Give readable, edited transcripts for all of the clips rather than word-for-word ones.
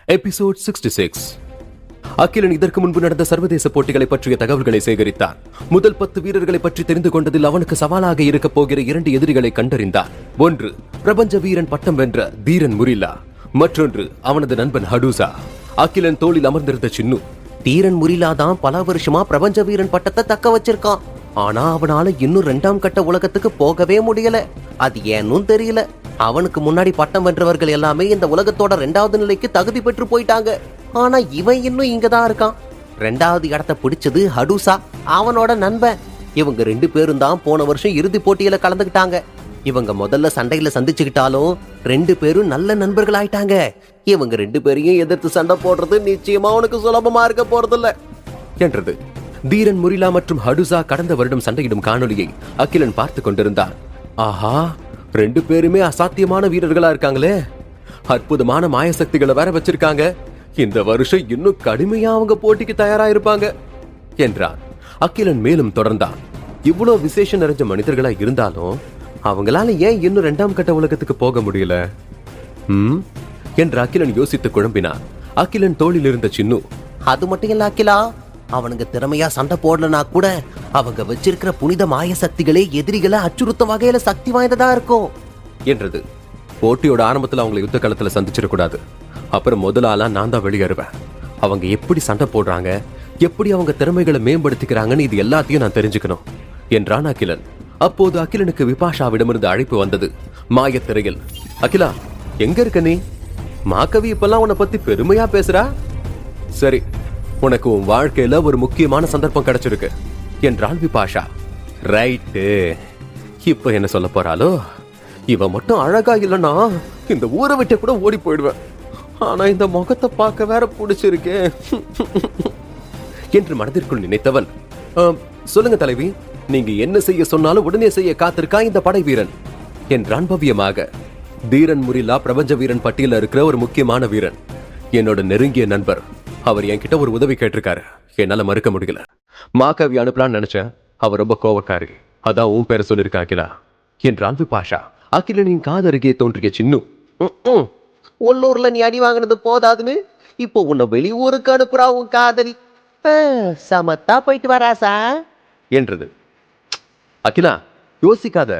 Episode 66. Akilan இதற்கு முன்பு நடந்த சர்வதேச போட்டிகளை பற்றிய தகவல்களை சேகரித்தான். முதல் 10 வீரர்களை பற்றி தெரிந்து கொண்டதில் அவனுக்கு சவாலாக இருக்கப் போகிற 2 எதிரிகளை கண்டறிந்தான். ஒன்று பிரபஞ்ச வீரன் பட்டம் வென்ற தீரன் முரிலா, மற்றொன்று அவனது நண்பன் ஹடூசா. அகிலன் தோளில் அமர்ந்திருந்த சின்னு, தீரன் முரிலா தான் பல வருஷமா பிரபஞ்ச வீரன் பட்டத்தை தக்க வச்சிருக்கான். ஆனா அவனால இன்னும் 2ஆம் கட்ட உலகத்துக்கு போகவே முடியல. அது ஏன்னும் தெரியல. அவனுக்கு முன்னாடி பட்டம் வென்றவர்கள் எல்லாமே இந்த உலகத்தோட 2வது நிலைக்கு தகுதி பெற்று போயிட்டாங்க. ஆனா இவன் இன்னும் இங்கதான் இருக்கான். 2வது இடத்தை பிடிச்சது ஹடூசா, அவனோட நண்பன். இவங்க 2 பேரும் தான் போன வருஷம் இறுதி போட்டியில கலந்துக்கிட்டாங்க. இவங்க முதல்ல சண்டையில சந்திச்சுக்கிட்டாலும் 2 பேரும் நல்ல நண்பர்கள் ஆயிட்டாங்க. இவங்க 2 பேரையும் எதிர்த்து சண்டை போடுறது நிச்சயமா அவனுக்கு சுலபமா இருக்க போறதில்ல என்றது. தீரன் முரிலா மற்றும் ஹடூசா கடந்த வருடம் சண்டையிடும் காணொலியை அகிலன் பார்த்து கொண்டிருந்தான். ஆஹா, 2 பேருமே அசாத்தியமான வீரர்களா இருக்காங்களே. அற்புதமான மாய சக்திகளை வேற வச்சிருக்காங்க. இந்த வருஷம் இன்னும் கடுமையா அவங்க போட்டிக்கு தயாரா இருப்பாங்க என்றான். அகிலன் மேலும் தொடர்ந்தான். இவ்வளவு விசேஷம் நிறைஞ்ச மனிதர்களா இருந்தாலும் அவங்களால ஏன் இன்னும் 2ஆம் கட்ட உலகத்துக்கு போக முடியல என்று அகிலன் யோசித்து குழம்பினான். அகிலன் தோளில் இருந்த சின்னு, அது மட்டும் இல்ல அகிலா, அவனுங்க திறமையா சண்டை போடலனா கூட அவங்க வச்சிருக்கிற புனித மாய சக்திகளே எதிரிகளை அச்சுறுத்தும் வகையில சக்தி வாய்ந்ததா இருக்கும் என்றது. போட்டியோட ஆரம்பத்துல அவங்களை யுத்த களத்துல சந்திச்சிடக்கூடாது. அப்புறம் முதல் ஆளா நான் தான் வெளியேறுவேன். அவங்க எப்படி சண்டை போடுறாங்க, எப்படி அவங்க திறமைகளை மேம்படுத்திக்கிறாங்கன்னு இது எல்லாத்தையும் நான் தெரிஞ்சுக்கணும் என்றான் அகிலன். அப்போது அகிலனுக்கு விபாஷாவிடமிருந்து அழைப்பு வந்தது. மாயத்திரையில், அகிலா எங்க இருக்க நீ? மாகவி இப்பெல்லாம் உன்னை பத்தி பெருமையா பேசுறா. சரி, உனக்கு உன் வாழ்க்கையில ஒரு முக்கியமான சந்தர்ப்பம் கிடைச்சிருக்கு என்றாள் விபாஷா. ரைட்டு, இப்ப என்ன சொல்ல போறாளோ? இவ மட்டும் அழகா இல்லைன்னா இந்த ஊரை விட்டு கூட ஓடி போயிடுவேன். ஆனா இந்த முகத்தை பார்க்க வேற பிடிச்சிருக்கே என்று மனதிற்குள் நினைத்தவன், சொல்லுங்க தலைவி, நீங்க என்ன செய்ய சொன்னாலும் உடனே செய்ய காத்திருக்கா இந்த படை வீரன் என்றான் பவ்யமாக. தீரன் முரிலா பிரபஞ்ச வீரன் பட்டியல இருக்கிற ஒரு முக்கியமான வீரன், என்னோட நெருங்கிய நண்பர். அவர் என்கிட்ட ஒரு உதவி கேட்டிருக்காரு. என்னால மறுக்க முடியல. மாகவி அனுப்பலான்னு நினைச்சேன். அவர் ரொம்ப கோவக்காரி. அதான் உன் பேரை சொல்லியிருக்கா அகிலா என்றான் விபாஷா. அகிலனின் காதருகே தோன்றிய சின்னு, உள்ளூர்ல நீ அடி வாங்கினது போதாதுன்னு இப்போ உன்னை வெளியூருக்கு அனுப்புறா உன் காதலி. சமத்தா போயிட்டு வராசா என்றது. அகிலா யோசிக்காத,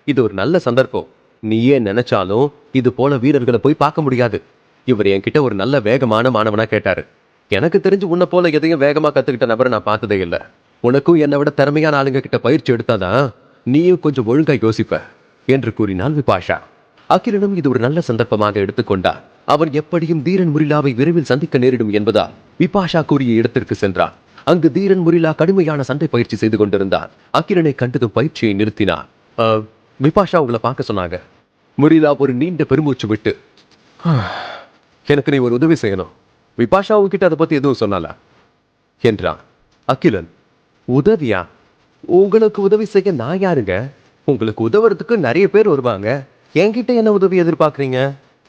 இது ஒரு நல்ல சந்தர்ப்பம். நீயே நினைச்சாலும் இது போல வீரர்களை போய் பார்க்க முடியாது. இவர் என்கிட்ட ஒரு நல்ல வேகமான மாணவனா கேட்டாரு. எனக்கு தெரிஞ்சு உன்னை போல எதையும் வேகமா கத்துக்கிட்ட நபரை நான் பார்த்ததே இல்லை. உனக்கும் என்னை விட திறமையான ஆளுங்க கிட்ட பயிற்சி எடுத்தாதான் நீயும் கொஞ்சம் ஒழுங்கா யோசிப்ப என்று கூறினாள் விபாஷா. அகிலனும் இது ஒரு நல்ல சந்தர்ப்பமாக எடுத்துக்கொண்டார். அவன் எப்படியும் தீரன் முரிலாவை விரைவில் சந்திக்க நேரிடும் என்பதால் விபாஷா கூறிய இடத்திற்கு சென்றான். அங்கு தீரன் முரிலா கடுமையான சண்டை பயிற்சி செய்து கொண்டிருந்தான். அகிலனை கண்டதும் பயிற்சியை நிறுத்தினான். விபாஷா உங்களை பார்க்க சொன்னாங்க. முரிலா ஒரு நீண்ட பெருமூச்சு விட்டு, எனக்கு நீ ஒரு உதவி செய்யணும். விபாஷா உங்ககிட்ட அதை பத்தி எதுவும் சொன்னால என்றான். அகிலன், உதவியா? உங்களுக்கு உதவி செய்ய நான் யாருங்க? உங்களுக்கு உதவுறதுக்கு நிறைய பேர் வருவாங்க. என்கிட்ட என்ன உதவி எதிர்பார்க்குறீங்க?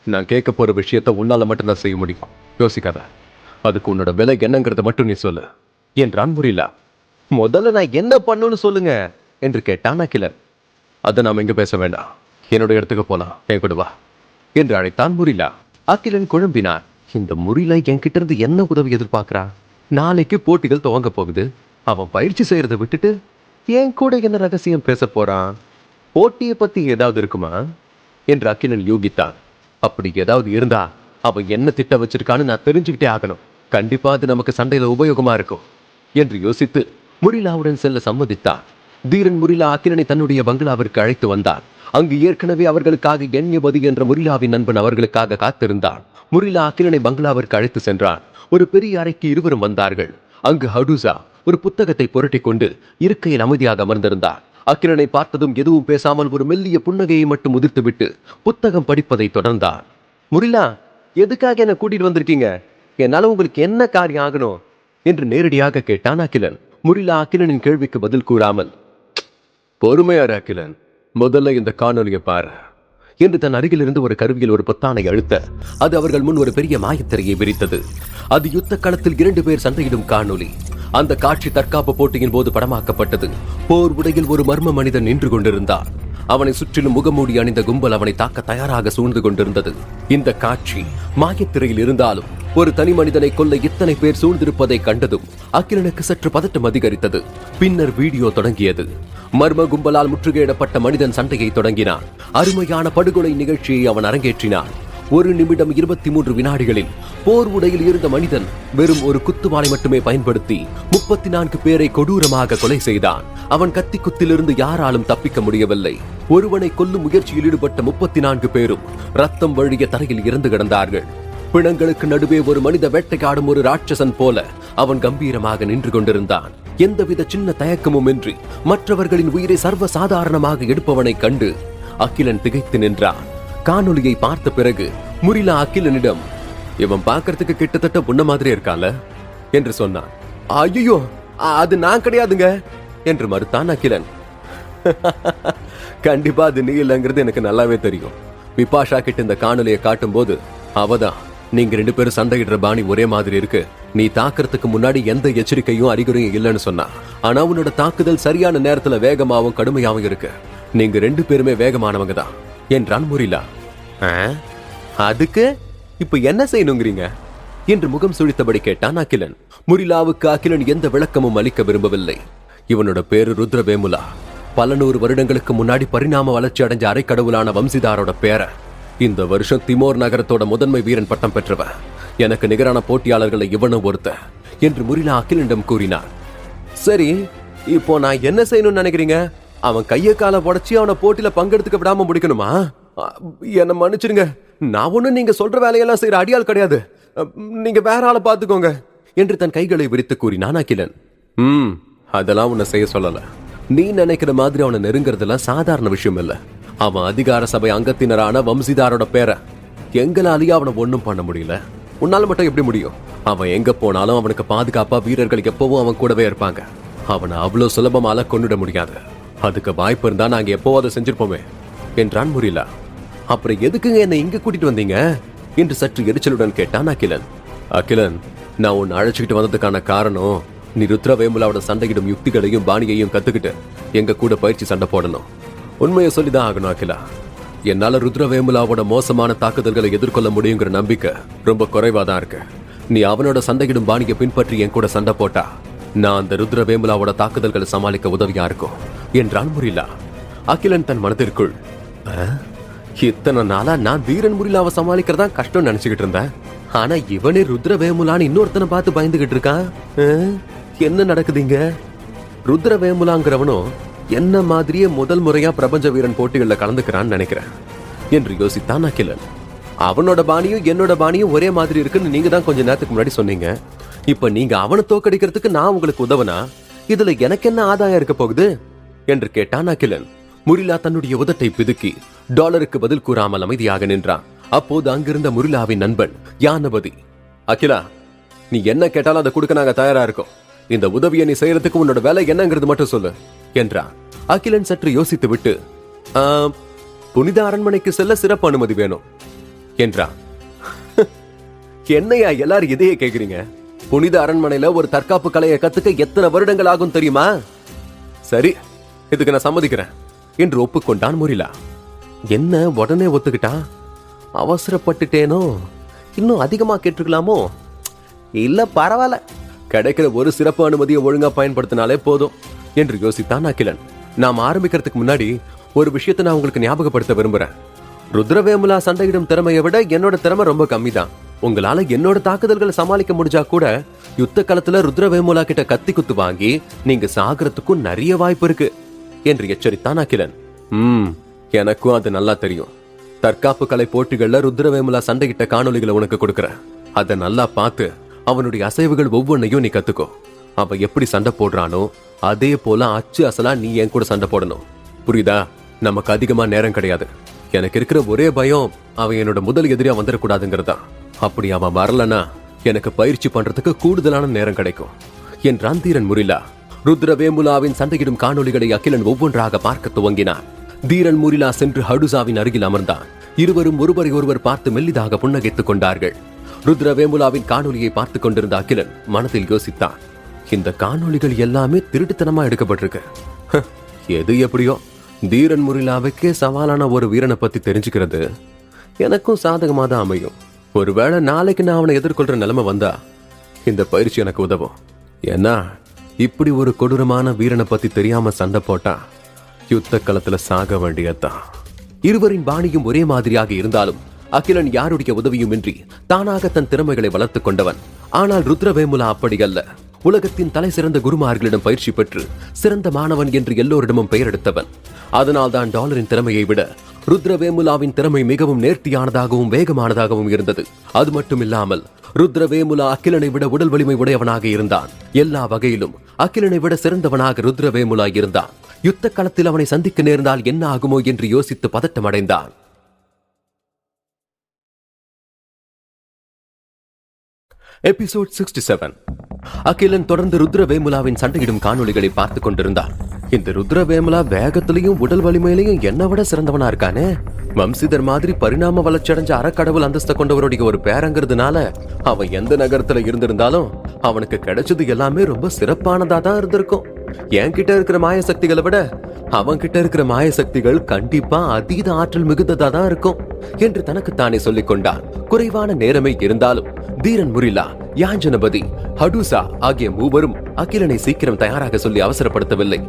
நான் கேட்க போற விஷயத்த உன்னால மட்டும் தான் செய்ய முடியும். யோசிக்காத. அதுக்கு உன்னோட விலை என்னங்கிறத மட்டும் நீ சொல்லு என்றான் முரிலா. முதல்ல நான் என்ன பண்ணுன்னு சொல்லுங்க என்று கேட்டான் அகிலன். அதை நாம இங்க பேச வேண்டாம். என்னோட இடத்துக்கு போலாம், என் கூட வா என்று அழைத்தான் முரிலா. அகிலன் குழம்பினார். இந்த முரிலா என்கிட்ட இருந்து என்ன உதவி எதிர்பார்க்கிறா? நாளைக்கு போட்டிகள் துவங்க போகுது. அவன் பயிற்சி செய்யறதை விட்டுட்டு என் கூட என்ன ரகசியம் பேச போறான்? போட்டியை பத்தி ஏதாவது இருக்குமா என்று அகிலன் யூகித்தான். அப்படி ஏதாவது இருந்தா அவன் என்ன திட்ட வச்சிருக்கான்னு நான் தெரிஞ்சுக்கிட்டே ஆகணும். கண்டிப்பா அது நமக்கு சண்டையில உபயோகமா இருக்கும் என்று யோசித்து முரிலாவுடன் செல்ல சம்மதித்தான். தீரன் முரிலா அகிலனை தன்னுடைய பங்களாவிற்கு அழைத்து வந்தான். அங்கு ஏற்கனவே அவர்களுக்காக எண்ணியபதி என்ற முரிலாவின் நண்பன் அவர்களுக்காக காத்திருந்தான். முரிலா அகிலனை பங்களாவிற்கு அழைத்து சென்றான். ஒரு பெரிய அறைக்கு இருவரும் வந்தார்கள். அங்கு ஹடூசா ஒரு புத்தகத்தை புரட்டி கொண்டு இருக்கையில் அமைதியாக அமர்ந்திருந்தார். அகிலனை பார்த்ததும் எதுவும் பேசாமல் ஒரு மெல்லிய புன்னகையை மட்டும் உதிர்த்துவிட்டு புத்தகம் படிப்பதை தொடர்ந்தார். முரிலா, எதுக்காக என்ன கூட்டிட்டு வந்திருக்கீங்க? என்னால உங்களுக்கு என்ன காரியம் ஆகணும் என்று நேரடியாக கேட்டான் அகிலன். முரிலா அகிலனின் கேள்விக்கு பதில் கூறாமல், பொறுமையார் அகிலன், முதல்ல இந்த காணொலியை பாரு என்று தன் அருகிலிருந்து ஒரு கருவியில் ஒரு பொத்தானை அழுத்த அது அவர்கள் முன் ஒரு பெரிய மாயத்திரையை விரித்தது. அது யுத்த களத்தில் 2 பேர் சண்டையிடும் காணொலி. அந்த காட்சி தற்காப்பு போட்டியின் போது படமாக்கப்பட்டது. போர் உடையில் ஒரு மர்ம மனிதன் நின்று கொண்டிருந்தார். அவனை சுற்றிலும் முகமூடி அணிந்த கும்பல் அவனை தாக்க தயாராக சூழ்ந்து கொண்டிருந்தது. இந்த காட்சி மாயத்திரையில் இருந்தாலும் ஒரு தனி மனிதனை கொல்ல இத்தனை பேர் சூழ்ந்திருப்பதை கண்டதும் அகிலனுக்கு சற்று பதட்டம் அதிகரித்தது. பின்னர் வீடியோ தொடங்கியது. மர்ம கும்பலால் முற்றுகையிடப்பட்ட மனிதன் சண்டையை தொடங்கினான். அருமையான படுகொலை நிகழ்ச்சியை அவன் அரங்கேற்றினான். 1 நிமிடம் 23 வினாடிகளில் போர் உடையில் இருந்த மனிதன் வெறும் ஒரு குத்துவாளை மட்டுமே பயன்படுத்தி 34 பேரை கொடூரமாக கொலை செய்தான். அவன் கத்தி குத்திலிருந்து யாராலும் தப்பிக்க முடியவில்லை. ஒருவனை கொல்லும் முயற்சியில் ஈடுபட்ட 34 பேரும் ரத்தம் வழிய தரையில் இறந்து கிடந்தார்கள். பிணங்களுக்கு நடுவே ஒரு மனித வேட்டையாடும் ஒரு ராட்சசன் போல அவன் கம்பீரமாக நின்று கொண்டிருந்தான். எந்தவித சின்ன தயக்கமும் இன்றி மற்றவர்களின் உயிரை சர்வ சாதாரணமாக எடுப்பவனை கண்டு அகிலன் திகைத்து நின்றான். காணொலியை பார்த்த பிறகு முரிலா அகிலனிடம், இவன் பார்க்கறதுக்கு கிட்டத்தட்ட புண்ண மாதிரி இருக்கால என்று சொன்னான். ஐயோ, அது நான் கிடையாதுங்க என்று மறுத்தான் அகிலன். கண்டிப்பா அது நீ இல்லைங்கிறது எனக்கு நல்லாவே தெரியும். பிபாஷா கிட்ட இந்த காணொலியை காட்டும் போது அவதான், நீங்க 2 பேரும் சண்டையிடுற பாணி ஒரே மாதிரி இருக்கு, நீ தாக்குறதுக்கு முன்னாடி எந்த எச்சரிக்கையும் அறிகுறியும் இல்லைன்னு சொன்னா. ஆனா உன்னோட தாக்குதல் சரியான நேரத்துல வேகமாவும் கடுமையாவும் இருக்கு. நீங்க 2 பேருமே வேகமானவங்க தான் என்றான் முரிலா. அதுக்கு இப்ப என்ன செய்யணுங்கிறீங்க என்று முகம் சுழித்தபடி கேட்டான் அகிலன். முரிலாவுக்கு அகிலன் எந்த விளக்கமும் அளிக்க விரும்பவில்லை. இவனோட பேரு ருத்ரவேமுலா. பல 100 வருடங்களுக்கு முன்னாடி பரிணாம வளர்ச்சி அடைஞ்ச அரைக்கடவுளான வம்சிதாரோட பேர. இந்த வருஷம் திமோர் நகரத்தோட முதன்மை வீரன் பட்டம் பெற்றவன். எனக்கு நிகரான போட்டியாளர்களை இவனும் ஒருத்த என்று முரிலா அகிலனிடம் கூறினார். சரி, இப்போ நான் என்ன செய்யணும்னு நினைக்கிறீங்க? அவன் கைய கால உடைச்சி அவனை போட்டியில பங்கெடுத்துக்க விடாம முடிக்கணுமா? என்ன மன்னிச்சிருங்க, நான் ஒண்ணு நீங்க சொல்ற வேலையெல்லாம் செய்யற அடியாள் கிடையாது. நீங்க வேற ஆளை பாத்துக்கோங்க என்று தன் கைகளை விரித்து கூறினான் அகிலன். அதெல்லாம் உன்னை செய்ய சொல்லல. நீ நினைக்கிற மாதிரி அவனை நெருங்குறதெல்லாம் சாதாரண விஷயம் இல்ல. அவன் அதிகார சபை அங்கத்தினரான வம்சிதாரோட பேர. எங்களாலேயே அவனை ஒண்ணும் பண்ண முடியல. உன்னால மட்டும் எப்படி முடியும்? அவன் எங்க போனாலும் அவனுக்கு பாதுகாப்பா வீரர்கள் எப்பவும் அவன் கூடவே இருப்பாங்க. அவனை அவ்வளவு சுலபமால கொண்டுட முடியாது. அதுக்கு வாய்ப்பு இருந்தா நாங்க எப்போ அதை செஞ்சிருப்போமே என்றான் முரிலா. அப்புறம் எதுக்குங்க என்னை இங்க கூட்டிட்டு வந்தீங்க என்று சற்று எரிச்சலுடன் கேட்டான் அகிலன். அகிலன், நான் உன்னை அழைச்சிக்கிட்டு வந்ததுக்கான காரணம், நீ ருத்ரவேமுலாவோட சண்டையிடும் யுக்திகளையும் பாணியையும் கத்துக்கிட்டு எங்க கூட பயிற்சி சண்டை போடணும். உண்மையை சொல்லிதான் ஆகணும் அகிலா. என்னால ருத்ரவேமுலாவோட மோசமான தாக்குதல்களை எதிர்கொள்ள முடியுங்கிற நம்பிக்கை ரொம்ப குறைவாதான் இருக்கு. நீ அவனோட சண்டையிடும் பாணியை பின்பற்றி என் கூட சண்டை போட்டா நான் அந்த ருத்ரவேமுலாவோட தாக்குதல்களை சமாளிக்க உதவியா இருக்கும் என்றான் முரிலா. அகிலன் தன் மனதிற்குள், இத்தனை நாளா நான் வீரன் முரிலாவை சமாளிக்கிறதா கஷ்டம் நினைச்சுக்கிட்டு இருந்தேன். ஆனா இவனே ருத்ரவேமுலான்னு இன்னொருத்தனை பார்த்து பயந்துகிட்டு இருக்கான். என்ன நடக்குதுங்க? ருத்ரவேமுலாங்கிறவனும் என்ன மாதிரியே முதல் முறையா பிரபஞ்ச வீரன் போட்டிகள்ல கலந்துக்கிறான்னு நினைக்கிறேன் என்று யோசித்தான் அகிலன். அவனோட பாணியும் என்னோட பாணியும் ஒரே மாதிரி இருக்குன்னு நீங்க தான் கொஞ்ச நேரத்துக்கு முன்னாடி சொன்னீங்க. இப்ப நீங்க அவனை தோக்கடிக்கிறதுக்கு நான் உங்களுக்கு உதவனா இதுல எனக்கு என்ன ஆதாயம் இருக்க போகுது என்று கேட்டான் அகிலன். முரிலா தன்னுடைய உதட்டை பிதுக்கி டாலருக்கு பதில் கூறாமல் அமைதியாக நின்றான். அப்போது அங்கிருந்த முரிலாவின் நண்பன் யானபதி, அகிலா, நீ என்ன கேட்டாலும் அதை கொடுக்க நாங்க தயாரா இருக்கோம். இந்த உதவியை நீ செய்யறதுக்கு உன்னோட வேலை என்னங்கிறது மட்டும் சொல்லு என்றான். அகிலன் சற்று யோசித்து விட்டு, புனித அரண்மனைக்கு செல்ல சிறப்பு அனுமதி வேணும் என்றான். என்னையா எல்லாரும் இதையே கேக்குறீங்க? புனித அரண்மனையில ஒரு தற்காப்பு கலையை கத்துக்க எத்தனை வருடங்கள் ஆகும் தெரியுமா? சரி, இதுக்கு நான் சம்மதிக்கிறேன் என்று ஒப்புக்கொண்டான் முரிலா. என்ன உடனே ஒத்துக்கிட்டான்? அவசரப்பட்டுட்டேனோ? இன்னும் அதிகமா கேட்டிருக்கலாமோ? இல்ல, பரவாயில்ல, கிடைக்கிற ஒரு சிறப்பு அனுமதியை ஒழுங்கா பயன்படுத்தினாலே போதும் என்று யோசித்தான் அகிலன். நாம் ஆரம்பிக்கிறதுக்கு முன்னாடி ஒரு விஷயத்தை நான் உங்களுக்கு ஞாபகப்படுத்த விரும்புறேன். ருத்ரவேமுலா சண்டையிடும் திறமையை விட என்னோட திறமை ரொம்ப கம்மி தான். உங்களால என்னோட தாக்குதல்களை சமாளிக்க முடிஞ்சா கூட யுத்த காலத்துல ருத்ரவேமுலா கிட்ட கத்தி குத்து வாங்கி நீங்க சாகிறதுக்கும் நிறைய வாய்ப்பு இருக்கு என்று எச்சரித்தான் அகிலன். எனக்கும் அது நல்லா தெரியும். தற்காப்பு கலை போட்டிகள்ல ருத்ரவேமுலா சண்டையிட்ட காணொலிகளை உனக்கு கொடுக்கறேன். அதை நல்லா பார்த்து அவனுடைய அசைவுகள் ஒவ்வொன்னையும் நீ கத்துக்கோ. அவன் எப்படி சண்டை போடுறானோ அதே போல அச்சு அசலா நீ என் கூட சண்டை போடணும். புரியுதா? நமக்கு அதிகமா நேரம் கிடையாது. எனக்கு இருக்கிற ஒரே பயம் அவன் என்னோட முதல் எதிரியா வந்துடக்கூடாதுங்கிறதா. அப்படி அவன் வரலனா எனக்கு பயிற்சி பண்றதுக்கு கூடுதலான நேரம் கிடைக்கும் என்றான் தீரன் முரிலா. ருத்ரவேமுலாவின் சண்டையிடும் காணொலிகளை அகிலன் ஒவ்வொன்றாக பார்க்க துவங்கினான். தீரன் முரிலா சென்று ஹடுசாவின் அருகில் அமர்ந்தான். இருவரும் ஒருவரை ஒருவர் பார்த்து மெல்லிதாக புன்னகைத்துக் கொண்டார்கள். ருத்ரவேமுலாவின் காணொலியை பார்த்துக் கொண்டிருந்த அகிலன் மனதில் யோசித்தான். இந்த காணொலிகள் எல்லாமே திருட்டுத்தனமா எடுக்கப்பட்டிருக்கு. எது எப்படியோ தீரன் முரிலாவுக்கே சவாலான ஒரு வீரனை பத்தி தெரிஞ்சுக்கிறது எனக்கும் சாதகமா தான் அமையும் ஒருவேளை நாளைக்கு நான் அவனை எதிர்கொள்ற நிலைமை வந்தா இந்த பயிற்சி எனக்கு உதவும். ஏன்னா இப்படி ஒரு கொடூரமான வீரனை பத்தி தெரியாம சண்டை போட்டா யுத்த களத்துல சாக வேண்டியதுதான். இருவரின் பாணியும் ஒரே மாதிரியாக இருந்தாலும் அகிலன் யாருடைய உதவியுமின்றி தானாக தன் திறமைகளை வளர்த்துக் கொண்டவன். ஆனால் ருத்ரவேமுலா அப்படி அல்ல. உலகத்தின் தலை சிறந்த குருமார்களிடம் பயிற்சி பெற்று சிறந்த மாணவன் என்று எல்லோரிடமும் பெயர் எடுத்தவன். அதனால்தான் டாலரின் திறமையை விட ருத்ரவேமுலாவின் திறமை மிகவும் நேர்த்தியானதாகவும் வேகமானதாகவும் இருந்தது. அது மட்டுமில்லாமல் ருத்ரவேமுலா அகிலனை விட உடல் வலிமை உடையவனாக இருந்தான். எல்லா வகையிலும் அகிலனை விட சிறந்தவனாக ருத்ரவேமுலா இருந்தான். யுத்த களத்தில் அவனை சந்திக்க நேர்ந்தால் என்ன ஆகுமோ என்று யோசித்து பதட்டம் அடைந்தான். எபிசோட் 67. அகிலன் தொடர்ந்து ருத்ரவேமுலாவின் சண்டையிடும் காணொளிகளை பார்த்துக் கொண்டிருந்தான். இந்த ருத்ரவேமுலா வேகத்திலையும் உடல் வலிமையிலையும் என்ன விட சிறந்தவனா இருக்கானே. வம்சிதர் மாதிரி பரிணாம வளர்ச்சி அடைஞ்ச அறக்கடவுள் அந்தஸ்து கொண்டவருடைய ஒரு பேரங்கிறதுனால அவன் எந்த நகரத்துல இருந்திருந்தாலும் அவனுக்கு கிடைச்சது எல்லாமே ரொம்ப சிறப்பானதா தான் இருந்திருக்கும். என்கிட்ட இருக்கிற மாய சக்திகளை விட அவன் கிட்ட இருக்கிற மாய சக்திகள் கண்டிப்பா அதீத ஆற்றல் மிகுந்ததா தான் இருக்கும் என்று தனக்குத்தானே சொல்லிக் கொண்டான். குறைவான நேரமே இருந்தாலும் தீரன் முரிலா, யாஞ்சனபதி, ஹடூசா ஆகிய மூவரும் அகிலனை சீக்கிரம் தயாராக சொல்லி அவசரப்படுத்தவில்லை.